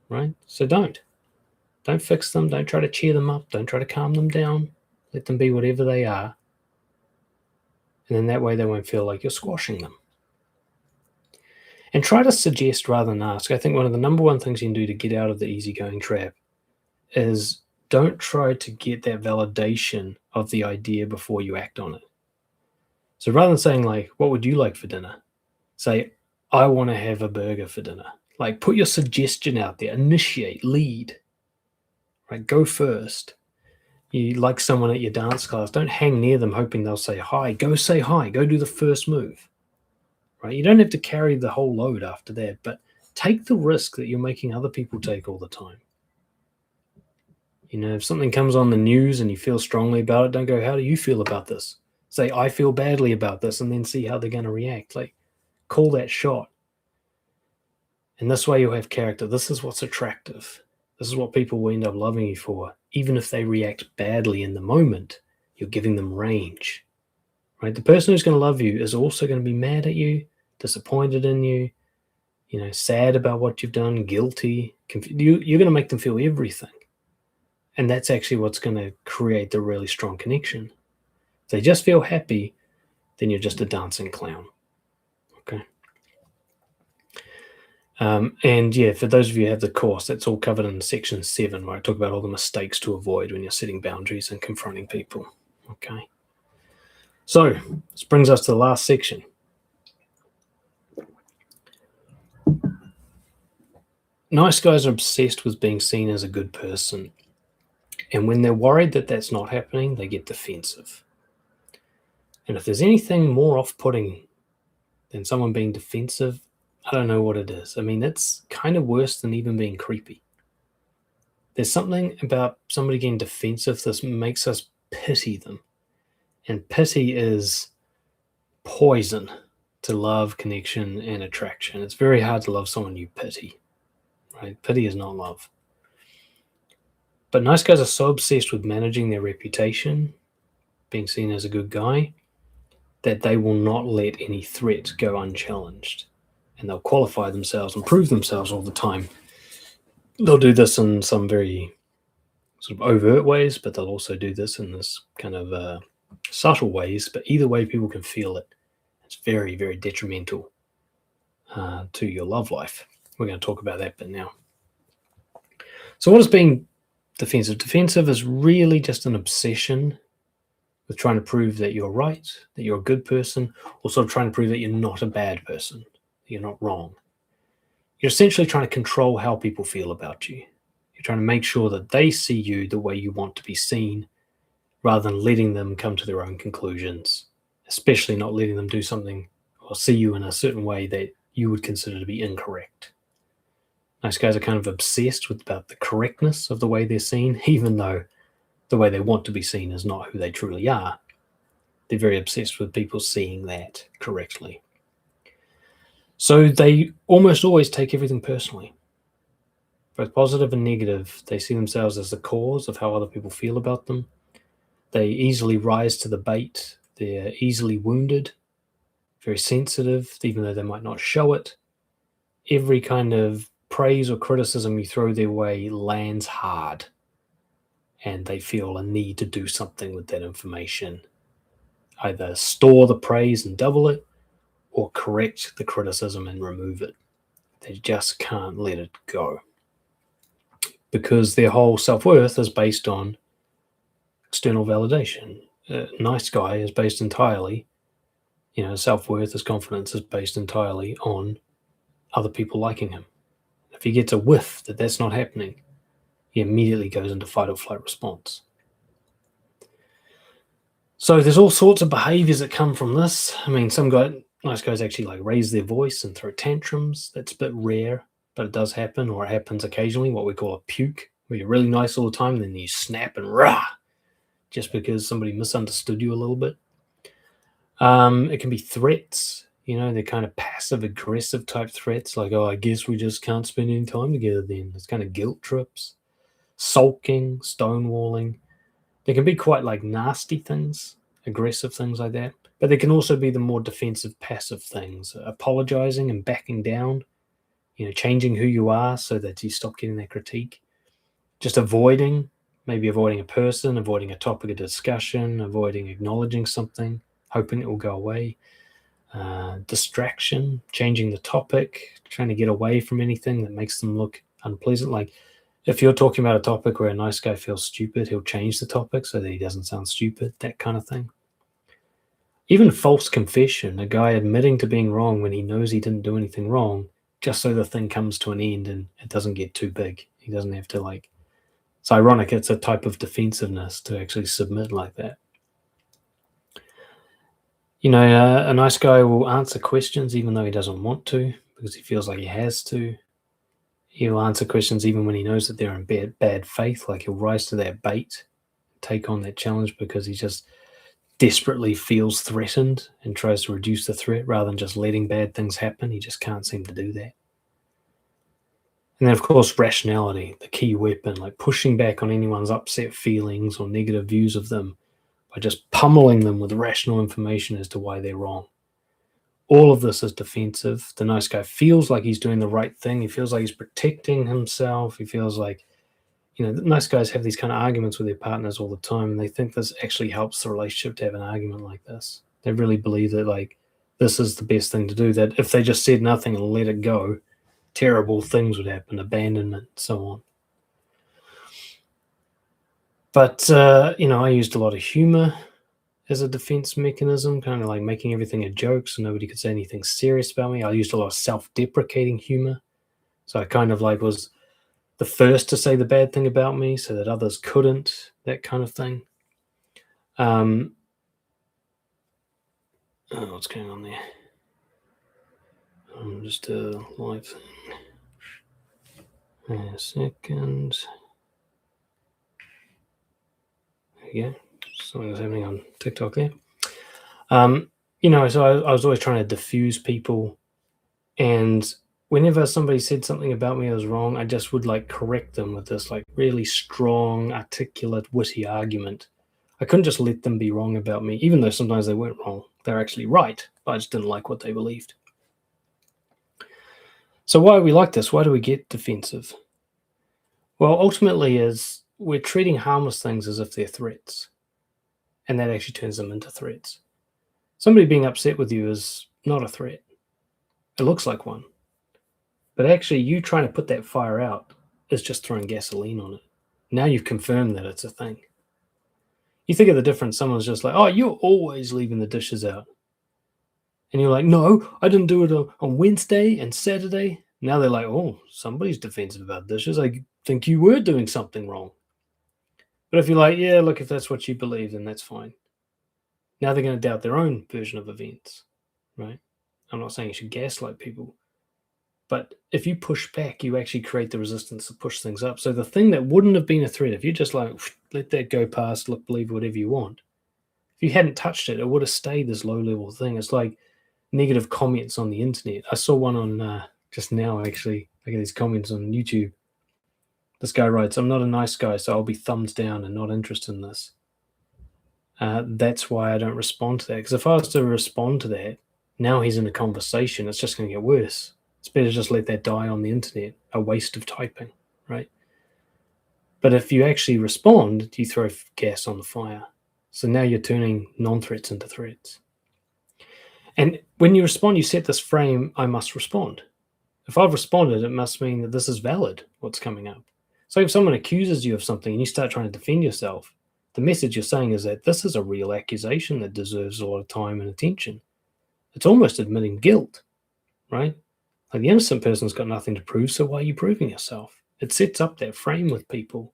A: right? So don't fix them. Don't try to cheer them up. Don't try to calm them down. Let them be whatever they are. And then that way they won't feel like you're squashing them. And try to suggest rather than ask. I think one of the number one things you can do to get out of the easygoing trap is don't try to get that validation of the idea before you act on it. So rather than saying, like, what would you like for dinner? Say, I want to have a burger for dinner. Like, put your suggestion out there. Initiate, lead. Right? Go first. You like someone at your dance class, don't hang near them hoping they'll say hi. Go say hi. Go do the first move. Right? You don't have to carry the whole load after that, but take the risk that you're making other people take all the time. If something comes on the news and you feel strongly about it, don't go, how do you feel about this? Say, I feel badly about this, and then see how they're going to react. Like, call that shot. And this way you'll have character. This is what's attractive. This is what people will end up loving you for. Even if they react badly in the moment, you're giving them range. Right? The person who's going to love you is also going to be mad at you, disappointed in you, sad about what you've done, guilty. You're going to make them feel everything. And that's actually what's going to create the really strong connection. If they just feel happy, then you're just a dancing clown. Okay. And yeah, for those of you who have the course, that's all covered in section 7, where I talk about all the mistakes to avoid when you're setting boundaries and confronting people. Okay. So this brings us to the last section. Nice guys are obsessed with being seen as a good person. And when they're worried that that's not happening, they get defensive. And if there's anything more off-putting than someone being defensive, I don't know what it is. I mean, that's kind of worse than even being creepy. There's something about somebody getting defensive that makes us pity them. And pity is poison to love, connection, and attraction. It's very hard to love someone you pity, right? Pity is not love. But nice guys are so obsessed with managing their reputation, being seen as a good guy, that they will not let any threat go unchallenged. And they'll qualify themselves and prove themselves all the time. They'll do this in some very sort of overt ways, but they'll also do this in this kind of subtle ways. But either way, people can feel it. It's very, very detrimental to your love life. We're going to talk about that bit now. So what is being defensive? Defensive is really just an obsession with trying to prove that you're right, that you're a good person, or sort of trying to prove that you're not a bad person, that you're not wrong. You're essentially trying to control how people feel about you. You're trying to make sure that they see you the way you want to be seen, rather than letting them come to their own conclusions, especially not letting them do something or see you in a certain way that you would consider to be incorrect. Nice guys are kind of obsessed with about the correctness of the way they're seen, even though the way they want to be seen is not who they truly are. They're very obsessed with people seeing that correctly. So they almost always take everything personally. Both positive and negative, they see themselves as the cause of how other people feel about them. They easily rise to the bait. They're easily wounded, very sensitive, even though they might not show it. Every kind of praise or criticism you throw their way lands hard, and they feel a need to do something with that information. either store the praise and double it, or correct the criticism and remove it. They just can't let it go, because their whole self-worth is based on external validation. A nice guy is based entirely, self-worth, his confidence is based entirely on other people liking him. If he gets a whiff that that's not happening, he immediately goes into fight or flight response. So there's all sorts of behaviors that come from this. I mean, nice guys actually like raise their voice and throw tantrums. That's a bit rare, but it does happen, or it happens occasionally, what we call a puke, where you're really nice all the time, and then you snap and rah, just because somebody misunderstood you a little bit. It can be threats, they're kind of passive-aggressive type threats, like, oh, I guess we just can't spend any time together then. It's kind of guilt trips. Sulking, stonewalling. They can be quite like nasty things, aggressive things like that. But they can also be the more defensive, passive things, apologizing and backing down, changing who you are so that you stop getting that critique. Just maybe avoiding a person, avoiding a topic of discussion, avoiding acknowledging something, hoping it will go away. Distraction, changing the topic, trying to get away from anything that makes them look unpleasant. Like, if you're talking about a topic where a nice guy feels stupid, he'll change the topic so that he doesn't sound stupid, that kind of thing. Even false confession, a guy admitting to being wrong when he knows he didn't do anything wrong, just so the thing comes to an end and it doesn't get too big. He doesn't have to it's ironic, it's a type of defensiveness to actually submit like that. A nice guy will answer questions even though he doesn't want to, because he feels like he has to. He'll answer questions even when he knows that they're in bad faith, like he'll rise to that bait, take on that challenge because he just desperately feels threatened and tries to reduce the threat rather than just letting bad things happen. He just can't seem to do that. And then, of course, rationality, the key weapon, like pushing back on anyone's upset feelings or negative views of them by just pummeling them with rational information as to why they're wrong. All of this is defensive. The nice guy feels like he's doing the right thing. He feels like he's protecting himself. He feels like, nice guys have these kind of arguments with their partners all the time, and they think this actually helps the relationship to have an argument like this. They really believe that, this is the best thing to do, that if they just said nothing and let it go, terrible things would happen, abandonment, so on. But, I used a lot of humor as a defense mechanism, kind of like making everything a joke so nobody could say anything serious about me. I used a lot of self-deprecating humor. So I kind of was the first to say the bad thing about me so that others couldn't, that kind of thing. What's going on there? I'm just a live thing. A second. There you go. Something was happening on TikTok there. So I was always trying to diffuse people, and whenever somebody said something about me that was wrong, I just would correct them with this really strong, articulate, witty argument. I couldn't just let them be wrong about me, even though sometimes they weren't wrong. They're actually right, but I just didn't like what they believed. So why are we like this? Why do we get defensive? Well, ultimately is we're treating harmless things as if they're threats, and that actually turns them into threats. Somebody being upset with you is not a threat. It looks like one. But actually, you trying to put that fire out is just throwing gasoline on it. Now you've confirmed that it's a thing. You think of the difference. Someone's just like, oh, you're always leaving the dishes out. And you're like, no, I didn't do it on Wednesday and Saturday. Now they're like, oh, somebody's defensive about dishes. I think you were doing something wrong. But if you're like, yeah, look, if that's what you believe, then that's fine. Now they're going to doubt their own version of events, right? I'm not saying you should gaslight people. But if you push back, you actually create the resistance to push things up. So the thing that wouldn't have been a threat, if you just let that go past, look, believe whatever you want. If you hadn't touched it, it would have stayed this low-level thing. It's like negative comments on the internet. I saw one on just now, actually. I get these comments on YouTube. This guy writes, I'm not a nice guy, so I'll be thumbs down and not interested in this. That's why I don't respond to that. Because if I was to respond to that, now he's in a conversation, it's just going to get worse. It's better to just let that die on the internet, a waste of typing, right? But if you actually respond, you throw gas on the fire. So now you're turning non-threats into threats. And when you respond, you set this frame, I must respond. If I've responded, it must mean that this is valid, what's coming up. So if someone accuses you of something and you start trying to defend yourself, the message you're saying is that this is a real accusation that deserves a lot of time and attention. It's almost admitting guilt, right? Like the innocent person's got nothing to prove, so why are you proving yourself? It sets up that frame with people.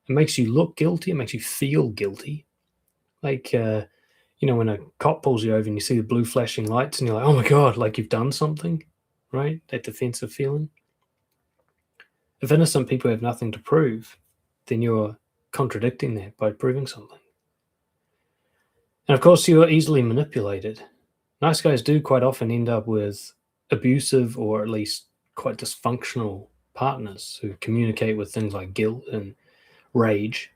A: It makes you look guilty. It makes you feel guilty. Like, when a cop pulls you over and you see the blue flashing lights and you're like, oh my God, like you've done something, right? That defensive feeling. If innocent people have nothing to prove, then you're contradicting that by proving something. And of course, you're easily manipulated. Nice guys do quite often end up with abusive or at least quite dysfunctional partners who communicate with things like guilt and rage.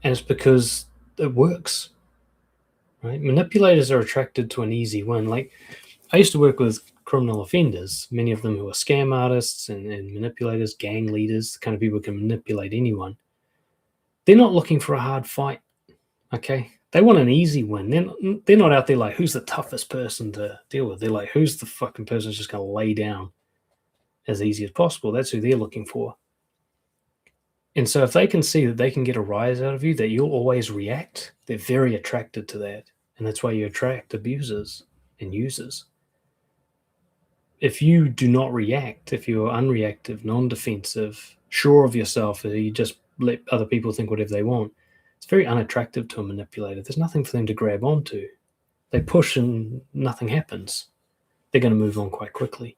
A: And it's because it works, right? Manipulators are attracted to an easy win. Like, I used to work with criminal offenders, many of them who are scam artists and manipulators, gang leaders, the kind of people who can manipulate anyone. They're not looking for a hard fight, okay? They want an easy win. They're not out there like, who's the toughest person to deal with? They're like, who's the fucking person who's just going to lay down as easy as possible? That's who they're looking for. And so if they can see that they can get a rise out of you, that you'll always react, they're very attracted to that. And that's why you attract abusers and users. If you do not react, if you're unreactive, non-defensive, sure of yourself, you just let other people think whatever they want, it's very unattractive to a manipulator. There's nothing for them to grab onto. They push and nothing happens. They're going to move on quite quickly.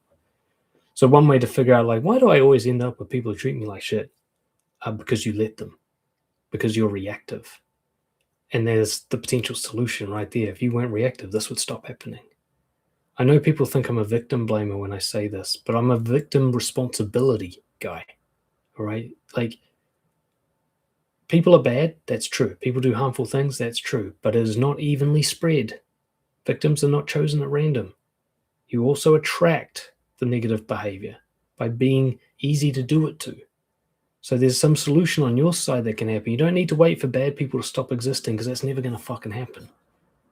A: So one way to figure out, like, why do I always end up with people who treat me like shit? Because you let them. Because you're reactive. And there's the potential solution right there. If you weren't reactive, this would stop happening. I know people think I'm a victim blamer when I say this, but I'm a victim responsibility guy. All right? Like, people are bad, that's true. People do harmful things, that's true. But it is not evenly spread. Victims are not chosen at random. You also attract the negative behavior by being easy to do it to. So there's some solution on your side that can happen. You don't need to wait for bad people to stop existing, because that's never going to fucking happen.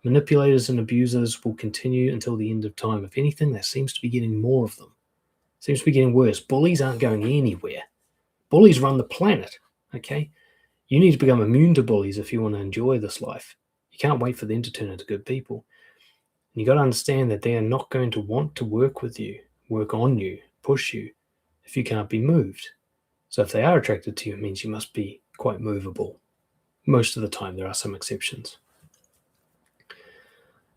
A: Manipulators and abusers will continue until the end of time. If anything, there seems to be getting more of them. Seems to be getting worse. Bullies aren't going anywhere. Bullies run the planet, okay? You need to become immune to bullies if you want to enjoy this life. You can't wait for them to turn into good people. And you got to understand that they are not going to want to work with you, work on you, push you, if you can't be moved. So if they are attracted to you, it means you must be quite movable. Most of the time, there are some exceptions.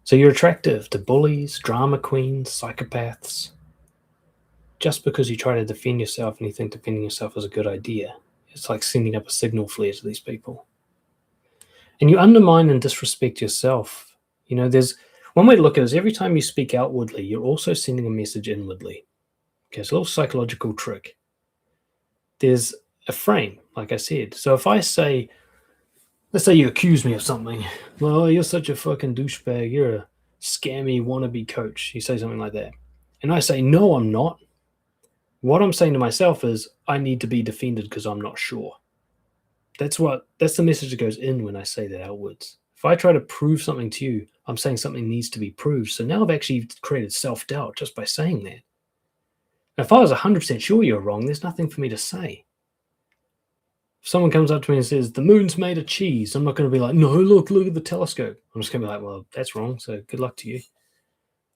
A: So you're attractive to bullies, drama queens, psychopaths, just because you try to defend yourself and you think defending yourself is a good idea. It's like sending up a signal flare to these people. And you undermine and disrespect yourself. There's one way to look at it is every time you speak outwardly, you're also sending a message inwardly. Okay, it's a little psychological trick. There's a frame, like I said. So if I say, let's say you accuse me of something. Well, you're such a fucking douchebag. You're a scammy wannabe coach. You say something like that. And I say, no, I'm not. What I'm saying to myself is, I need to be defended because I'm not sure. That's the message that goes in when I say that outwards. If I try to prove something to you, I'm saying something needs to be proved. So now I've actually created self-doubt just by saying that. Now, if I was 100% sure you're wrong, there's nothing for me to say. If someone comes up to me and says, the moon's made of cheese, I'm not going to be like, no, look at the telescope. I'm just going to be like, well, that's wrong, so good luck to you.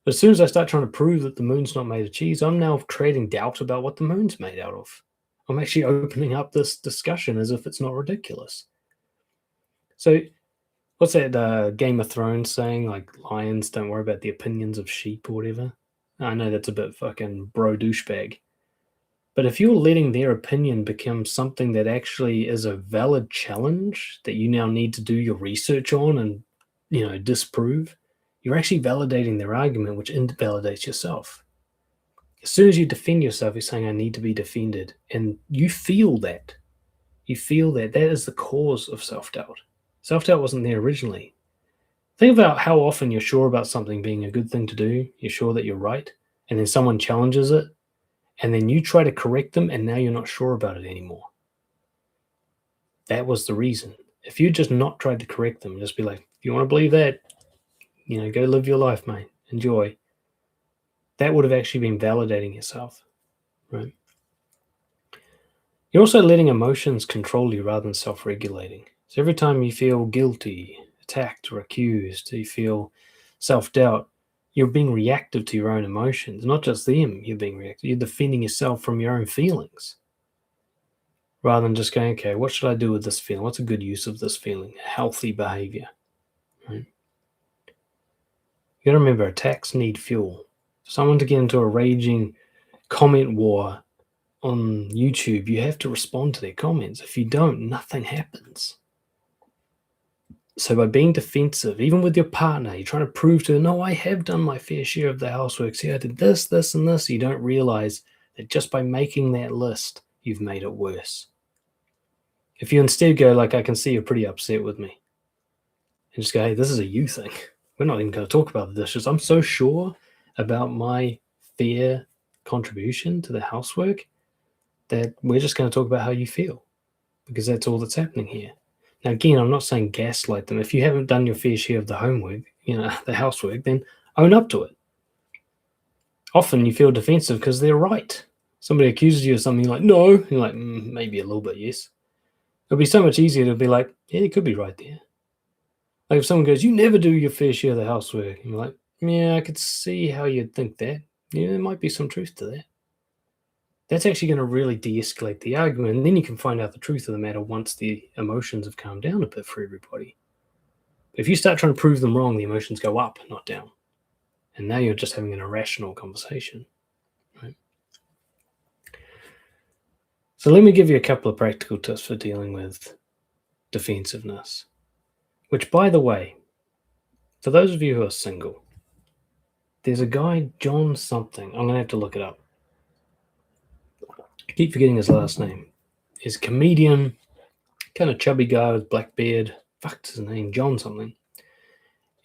A: But as soon as I start trying to prove that the moon's not made of cheese, I'm now creating doubt about what the moon's made out of. I'm actually opening up this discussion as if it's not ridiculous. So what's that Game of Thrones saying? Like, lions don't worry about the opinions of sheep or whatever. I know that's a bit fucking bro douchebag. But if you're letting their opinion become something that actually is a valid challenge that you now need to do your research on and, disprove, you're actually validating their argument, which invalidates yourself. As soon as you defend yourself, you're saying, I need to be defended. And you feel that. You feel that. That is the cause of self-doubt. Self-doubt wasn't there originally. Think about how often you're sure about something being a good thing to do. You're sure that you're right. And then someone challenges it. And then you try to correct them, and now you're not sure about it anymore. That was the reason. If you just not tried to correct them, just be like, if you want to believe that, go live your life, mate. Enjoy. That would have actually been validating yourself, right? You're also letting emotions control you rather than self-regulating. So every time you feel guilty, attacked, or accused, you feel self-doubt, you're being reactive to your own emotions. Not just them, you're being reactive. You're defending yourself from your own feelings. Rather than just going, okay, what should I do with this feeling? What's a good use of this feeling? Healthy behavior. Right? You gotta remember, attacks need fuel. For someone to get into a raging comment war on YouTube, you have to respond to their comments. If you don't, nothing happens. So by being defensive, even with your partner, you're trying to prove to them, no, I have done my fair share of the housework. See, I did this, this, and this. You don't realize that just by making that list, you've made it worse. If you instead go like, I can see you're pretty upset with me, and just go, hey, this is a you thing. We're not even going to talk about the dishes. I'm so sure about my fair contribution to the housework that we're just going to talk about how you feel, because that's all that's happening here. Now, again, I'm not saying gaslight them. If you haven't done your fair share of the homework, the housework, then own up to it. Often you feel defensive because they're right. Somebody accuses you of something, you're like, no. You're like, maybe a little bit, yes. It'll be so much easier to be like, yeah, you could be right there. Like if someone goes, you never do your fair share of the housework, and you're like, yeah, I could see how you'd think that. Yeah, there might be some truth to that. That's actually going to really de-escalate the argument, and then you can find out the truth of the matter once the emotions have calmed down a bit for everybody. But if you start trying to prove them wrong, the emotions go up, not down. And now you're just having an irrational conversation, right? So let me give you a couple of practical tips for dealing with defensiveness, which, by the way, for those of you who are single, there's a guy, John something. I'm going to have to look it up. I keep forgetting his last name. He's a comedian, kind of chubby guy with black beard. Fuck's his name, John something.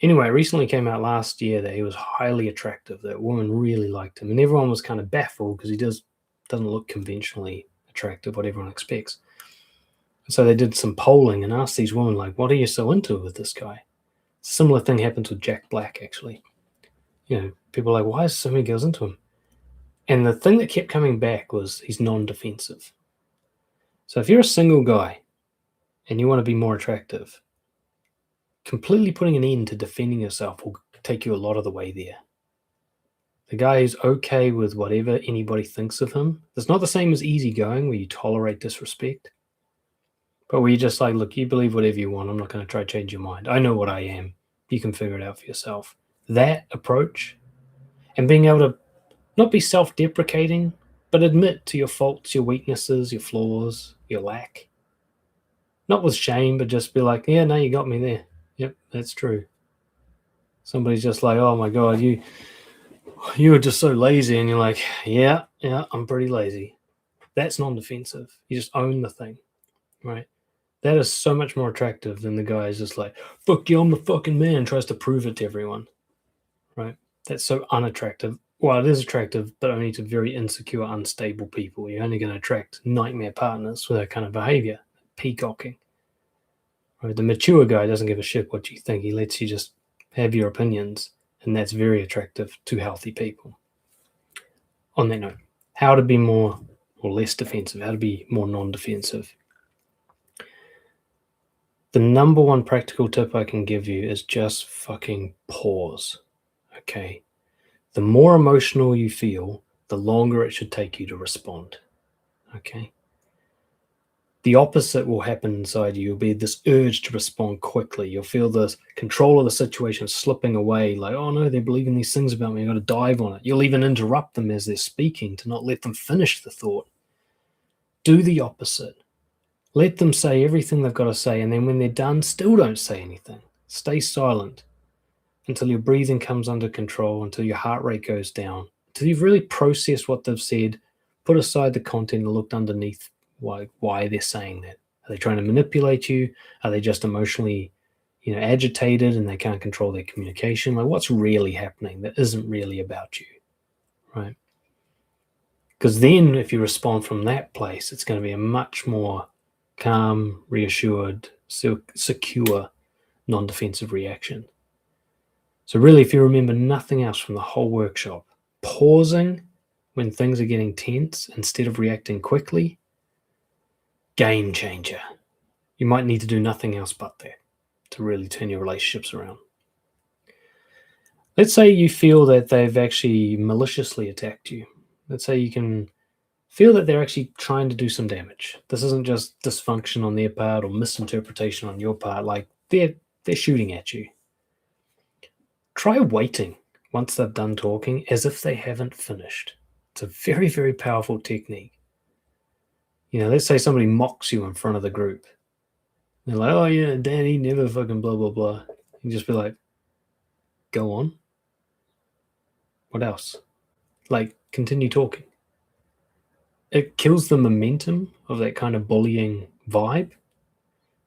A: Anyway, it recently came out last year that he was highly attractive, that women really liked him, and everyone was kind of baffled because he doesn't look conventionally attractive, what everyone expects. So they did some polling and asked these women, like, what are you so into with this guy? Similar thing happens with Jack Black, actually. People are like, why is so many girls into him? And the thing that kept coming back was he's non-defensive. So if you're a single guy and you want to be more attractive, completely putting an end to defending yourself will take you a lot of the way there. The guy who's okay with whatever anybody thinks of him. It's not the same as easygoing, where you tolerate disrespect, but where you're just like, look, you believe whatever you want. I'm not going to try to change your mind. I know what I am. You can figure it out for yourself. That approach, and being able to not be self-deprecating, but admit to your faults, your weaknesses, your flaws, your lack. Not with shame, but just be like, yeah, no, you got me there. Yep, that's true. Somebody's just like, oh my God, you were just so lazy. And you're like, yeah, I'm pretty lazy. That's non-defensive. You just own the thing, right? That is so much more attractive than the guy who's just like, fuck you, I'm the fucking man, tries to prove it to everyone, right? That's so unattractive. Well, it is attractive, but only to very insecure, unstable people. You're only going to attract nightmare partners with that kind of behavior, peacocking. Right? The mature guy doesn't give a shit what you think. He lets you just have your opinions, and that's very attractive to healthy people. On that note, how to be more or less defensive, how to be more non-defensive. The number one practical tip I can give you is just fucking pause, okay? The more emotional you feel, the longer it should take you to respond, okay? The opposite will happen inside you. You'll be this urge to respond quickly. You'll feel the control of the situation slipping away, like, oh no, they're believing these things about me. I've got to dive on it. You'll even interrupt them as they're speaking to not let them finish the thought. Do the opposite. Let them say everything they've got to say, and then when they're done, still don't say anything. Stay silent until your breathing comes under control, until your heart rate goes down, until you've really processed what they've said, put aside the content and looked underneath why they're saying that. Are they trying to manipulate you? Are they just emotionally, agitated and they can't control their communication? Like, what's really happening that isn't really about you, right? Because then if you respond from that place, it's going to be a much more calm, reassured, secure, non-defensive reaction. So really, if you remember nothing else from the whole workshop, pausing when things are getting tense instead of reacting quickly, game changer. You might need to do nothing else but that to really turn your relationships around. Let's say you feel that they've actually maliciously attacked you. Let's say you can feel that they're actually trying to do some damage. This isn't just dysfunction on their part or misinterpretation on your part. Like they're shooting at you. Try waiting once they've done talking as if they haven't finished. It's a very, very powerful technique. Let's say somebody mocks you in front of the group. They're like, oh yeah, Danny never fucking blah, blah, blah. You just be like, go on. What else? Like, continue talking. It kills the momentum of that kind of bullying vibe.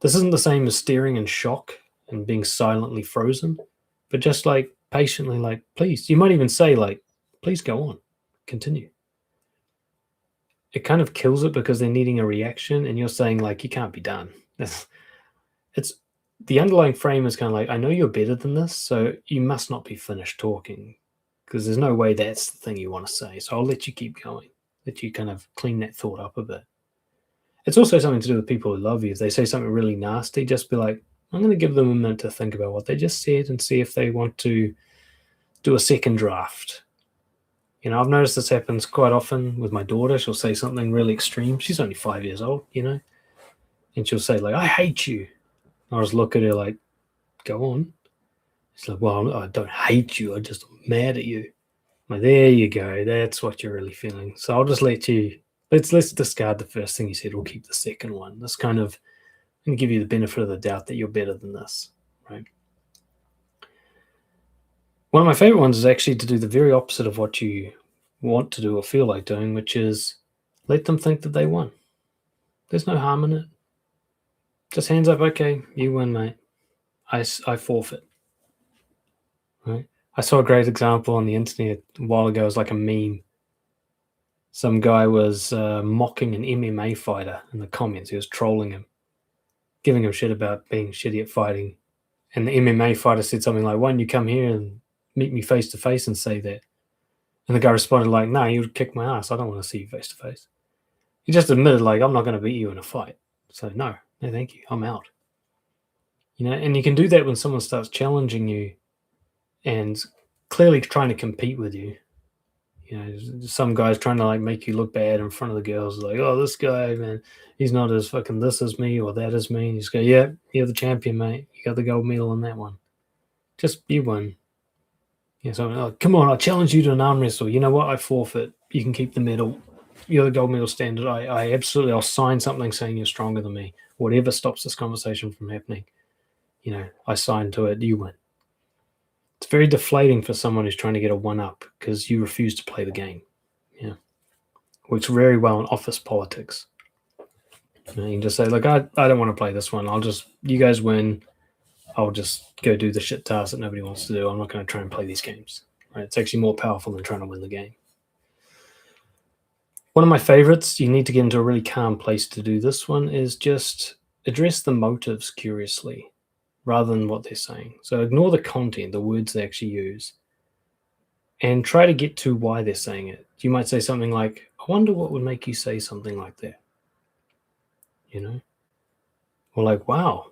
A: This isn't the same as staring in shock and being silently frozen, but just like patiently, like, please. You might even say, like, please go on, continue. It kind of kills it because they're needing a reaction, and you're saying, like, you can't be done. It's the underlying frame is kind of like, I know you're better than this, so you must not be finished talking, because there's no way that's the thing you want to say. So I'll let you keep going, let you kind of clean that thought up a bit. It's also something to do with people who love you. If they say something really nasty, just be like, I'm going to give them a minute to think about what they just said and see if they want to do a second draft. I've noticed this happens quite often with my daughter. She'll say something really extreme. She's only 5 years old, and she'll say, like, I hate you. I'll just look at her like, go on. She's like, well, I don't hate you. I'm just mad at you. I'm like, there you go. That's what you're really feeling. So I'll just let you, let's discard the first thing you said. We'll keep the second one. This kind of, I'm going to give you the benefit of the doubt that you're better than this, right? One of my favorite ones is actually to do the very opposite of what you want to do or feel like doing, which is let them think that they won. There's no harm in it. Just hands up, okay, you win, mate. I forfeit. Right? I saw a great example on the internet a while ago. It was like a meme. Some guy was mocking an MMA fighter in the comments. He was trolling him, giving him shit about being shitty at fighting. And the MMA fighter said something like, why don't you come here and meet me face to face and say that? And the guy responded like, no, you would kick my ass. I don't want to see you face to face. He just admitted, like, I'm not going to beat you in a fight. So no, thank you. I'm out. And you can do that when someone starts challenging you and clearly trying to compete with you. Some guy's trying to like make you look bad in front of the girls. Like, oh, this guy, man, he's not as fucking this as me or that as me. And you just go, yeah, you're the champion, mate. You got the gold medal on that one. Just you won. So oh, come on, I challenge you to an arm wrestle. You know what? I forfeit. You can keep the medal. You're the gold medal standard. I absolutely, I'll sign something saying you're stronger than me. Whatever stops this conversation from happening, I sign to it. You win. It's very deflating for someone who's trying to get a one-up because you refuse to play the game. Yeah, works very well in office politics. You can just say, look, I don't want to play this one. You guys win. I'll just go do the shit task that nobody wants to do. I'm not going to try and play these games. Right? It's actually more powerful than trying to win the game. One of my favorites, you need to get into a really calm place to do this one, is just address the motives curiously rather than what they're saying. So ignore the content, the words they actually use, and try to get to why they're saying it. You might say something like, I wonder what would make you say something like that. Or like, wow,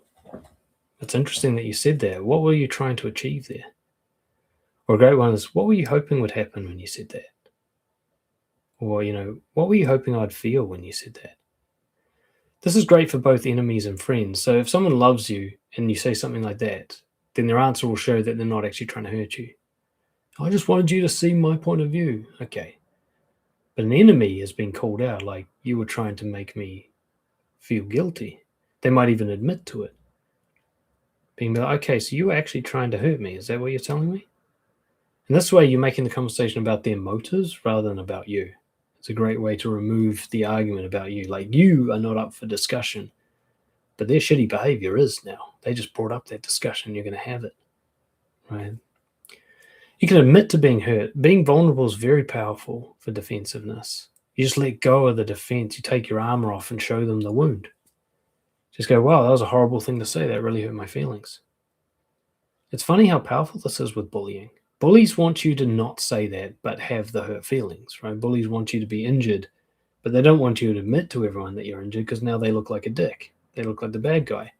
A: it's interesting that you said that. What were you trying to achieve there? Or a great one is, what were you hoping would happen when you said that? Or, what were you hoping I'd feel when you said that? This is great for both enemies and friends. So if someone loves you and you say something like that, then their answer will show that they're not actually trying to hurt you. I just wanted you to see my point of view. Okay. But an enemy has been called out, like, you were trying to make me feel guilty. They might even admit to it. Being like, okay, so you were actually trying to hurt me. Is that what you're telling me? And this way you're making the conversation about their motives rather than about you. It's a great way to remove the argument about you. Like, you are not up for discussion, but their shitty behavior is now. They just brought up that discussion. You're going to have it, right? You can admit to being hurt. Being vulnerable is very powerful for defensiveness. You just let go of the defense. You take your armor off and show them the wound. Just go, wow, that was a horrible thing to say. That really hurt my feelings. It's funny how powerful this is with bullying. Bullies want you to not say that, but have the hurt feelings, right? Bullies want you to be injured, but they don't want you to admit to everyone that you're injured because now they look like a dick. They look like the bad guy.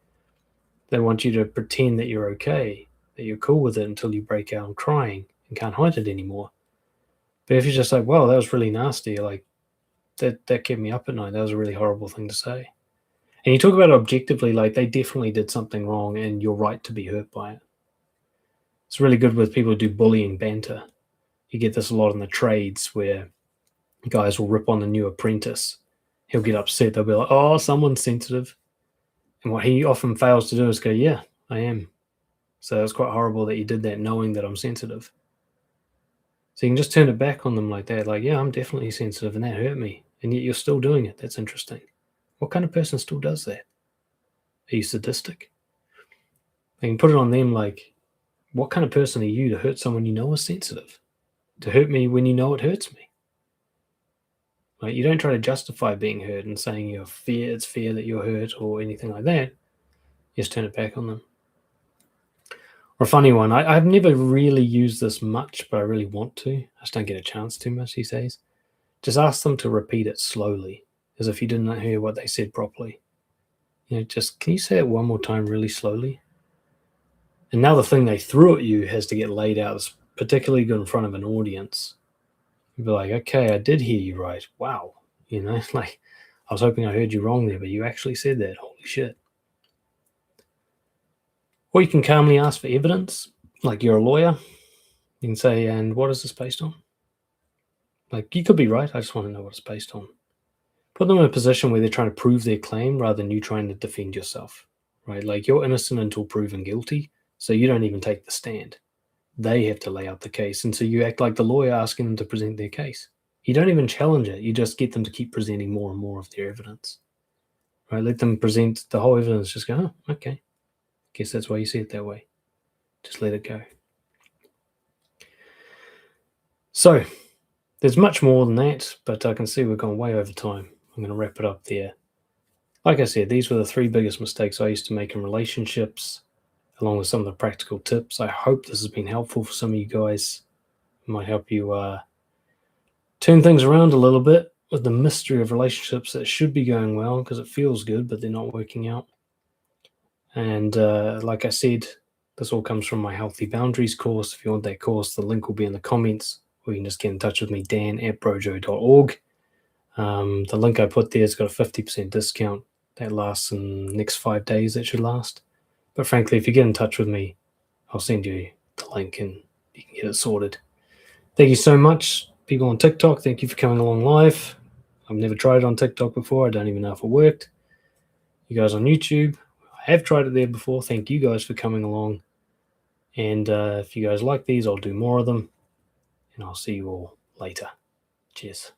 A: They want you to pretend that you're okay, that you're cool with it until you break out crying and can't hide it anymore. But if you're just like, wow, that was really nasty, like that kept me up at night. That was a really horrible thing to say. And you talk about it objectively, like they definitely did something wrong and you're right to be hurt by it. It's really good with people who do bullying banter. You get this a lot in the trades where guys will rip on the new apprentice. He'll get upset. They'll be like, oh, someone's sensitive. And what he often fails to do is go, yeah, I am. So it's quite horrible that you did that knowing that I'm sensitive. So you can just turn it back on them like that. Like, yeah, I'm definitely sensitive and that hurt me. And yet you're still doing it. That's interesting. What kind of person still does that? Are you sadistic? You can put it on them like, what kind of person are you to hurt someone you know is sensitive? To hurt me when you know it hurts me? Like, you don't try to justify being hurt and saying it's fear that you're hurt or anything like that. You just turn it back on them. Or a funny one, I've never really used this much, but I really want to. I just don't get a chance too much these days. Just ask them to repeat it slowly, as if you didn't hear what they said properly. Just, can you say it one more time really slowly? And now the thing they threw at you has to get laid out. It's particularly good in front of an audience. You'd be like, okay, I did hear you right. Wow. Like, I was hoping I heard you wrong there, but you actually said that. Holy shit. Or you can calmly ask for evidence, like you're a lawyer. You can say, and what is this based on? Like, you could be right. I just want to know what it's based on. Put them in a position where they're trying to prove their claim rather than you trying to defend yourself, right? Like, you're innocent until proven guilty, so you don't even take the stand. They have to lay out the case, and so you act like the lawyer asking them to present their case. You don't even challenge it. You just get them to keep presenting more and more of their evidence, right? Let them present the whole evidence. Just go, oh, okay. Guess that's why you see it that way. Just let it go. So there's much more than that, but I can see we've gone way over time. I'm going to wrap it up there. Like I said, these were the 3 biggest mistakes I used to make in relationships, along with some of the practical tips. I hope this has been helpful for some of you guys. It might help you turn things around a little bit with the mystery of relationships that should be going well because it feels good, but they're not working out. And like I said, this all comes from my Healthy Boundaries course. If you want that course, the link will be in the comments, or you can just get in touch with me, dan@brojo.org. The link I put there has got a 50% discount. That lasts in the next 5 days. That should last. But frankly, if you get in touch with me, I'll send you the link and you can get it sorted. Thank you so much, people on TikTok. Thank you for coming along live. I've never tried it on TikTok before. I don't even know if it worked. You guys on YouTube, I have tried it there before. Thank you guys for coming along. And if you guys like these, I'll do more of them. And I'll see you all later. Cheers.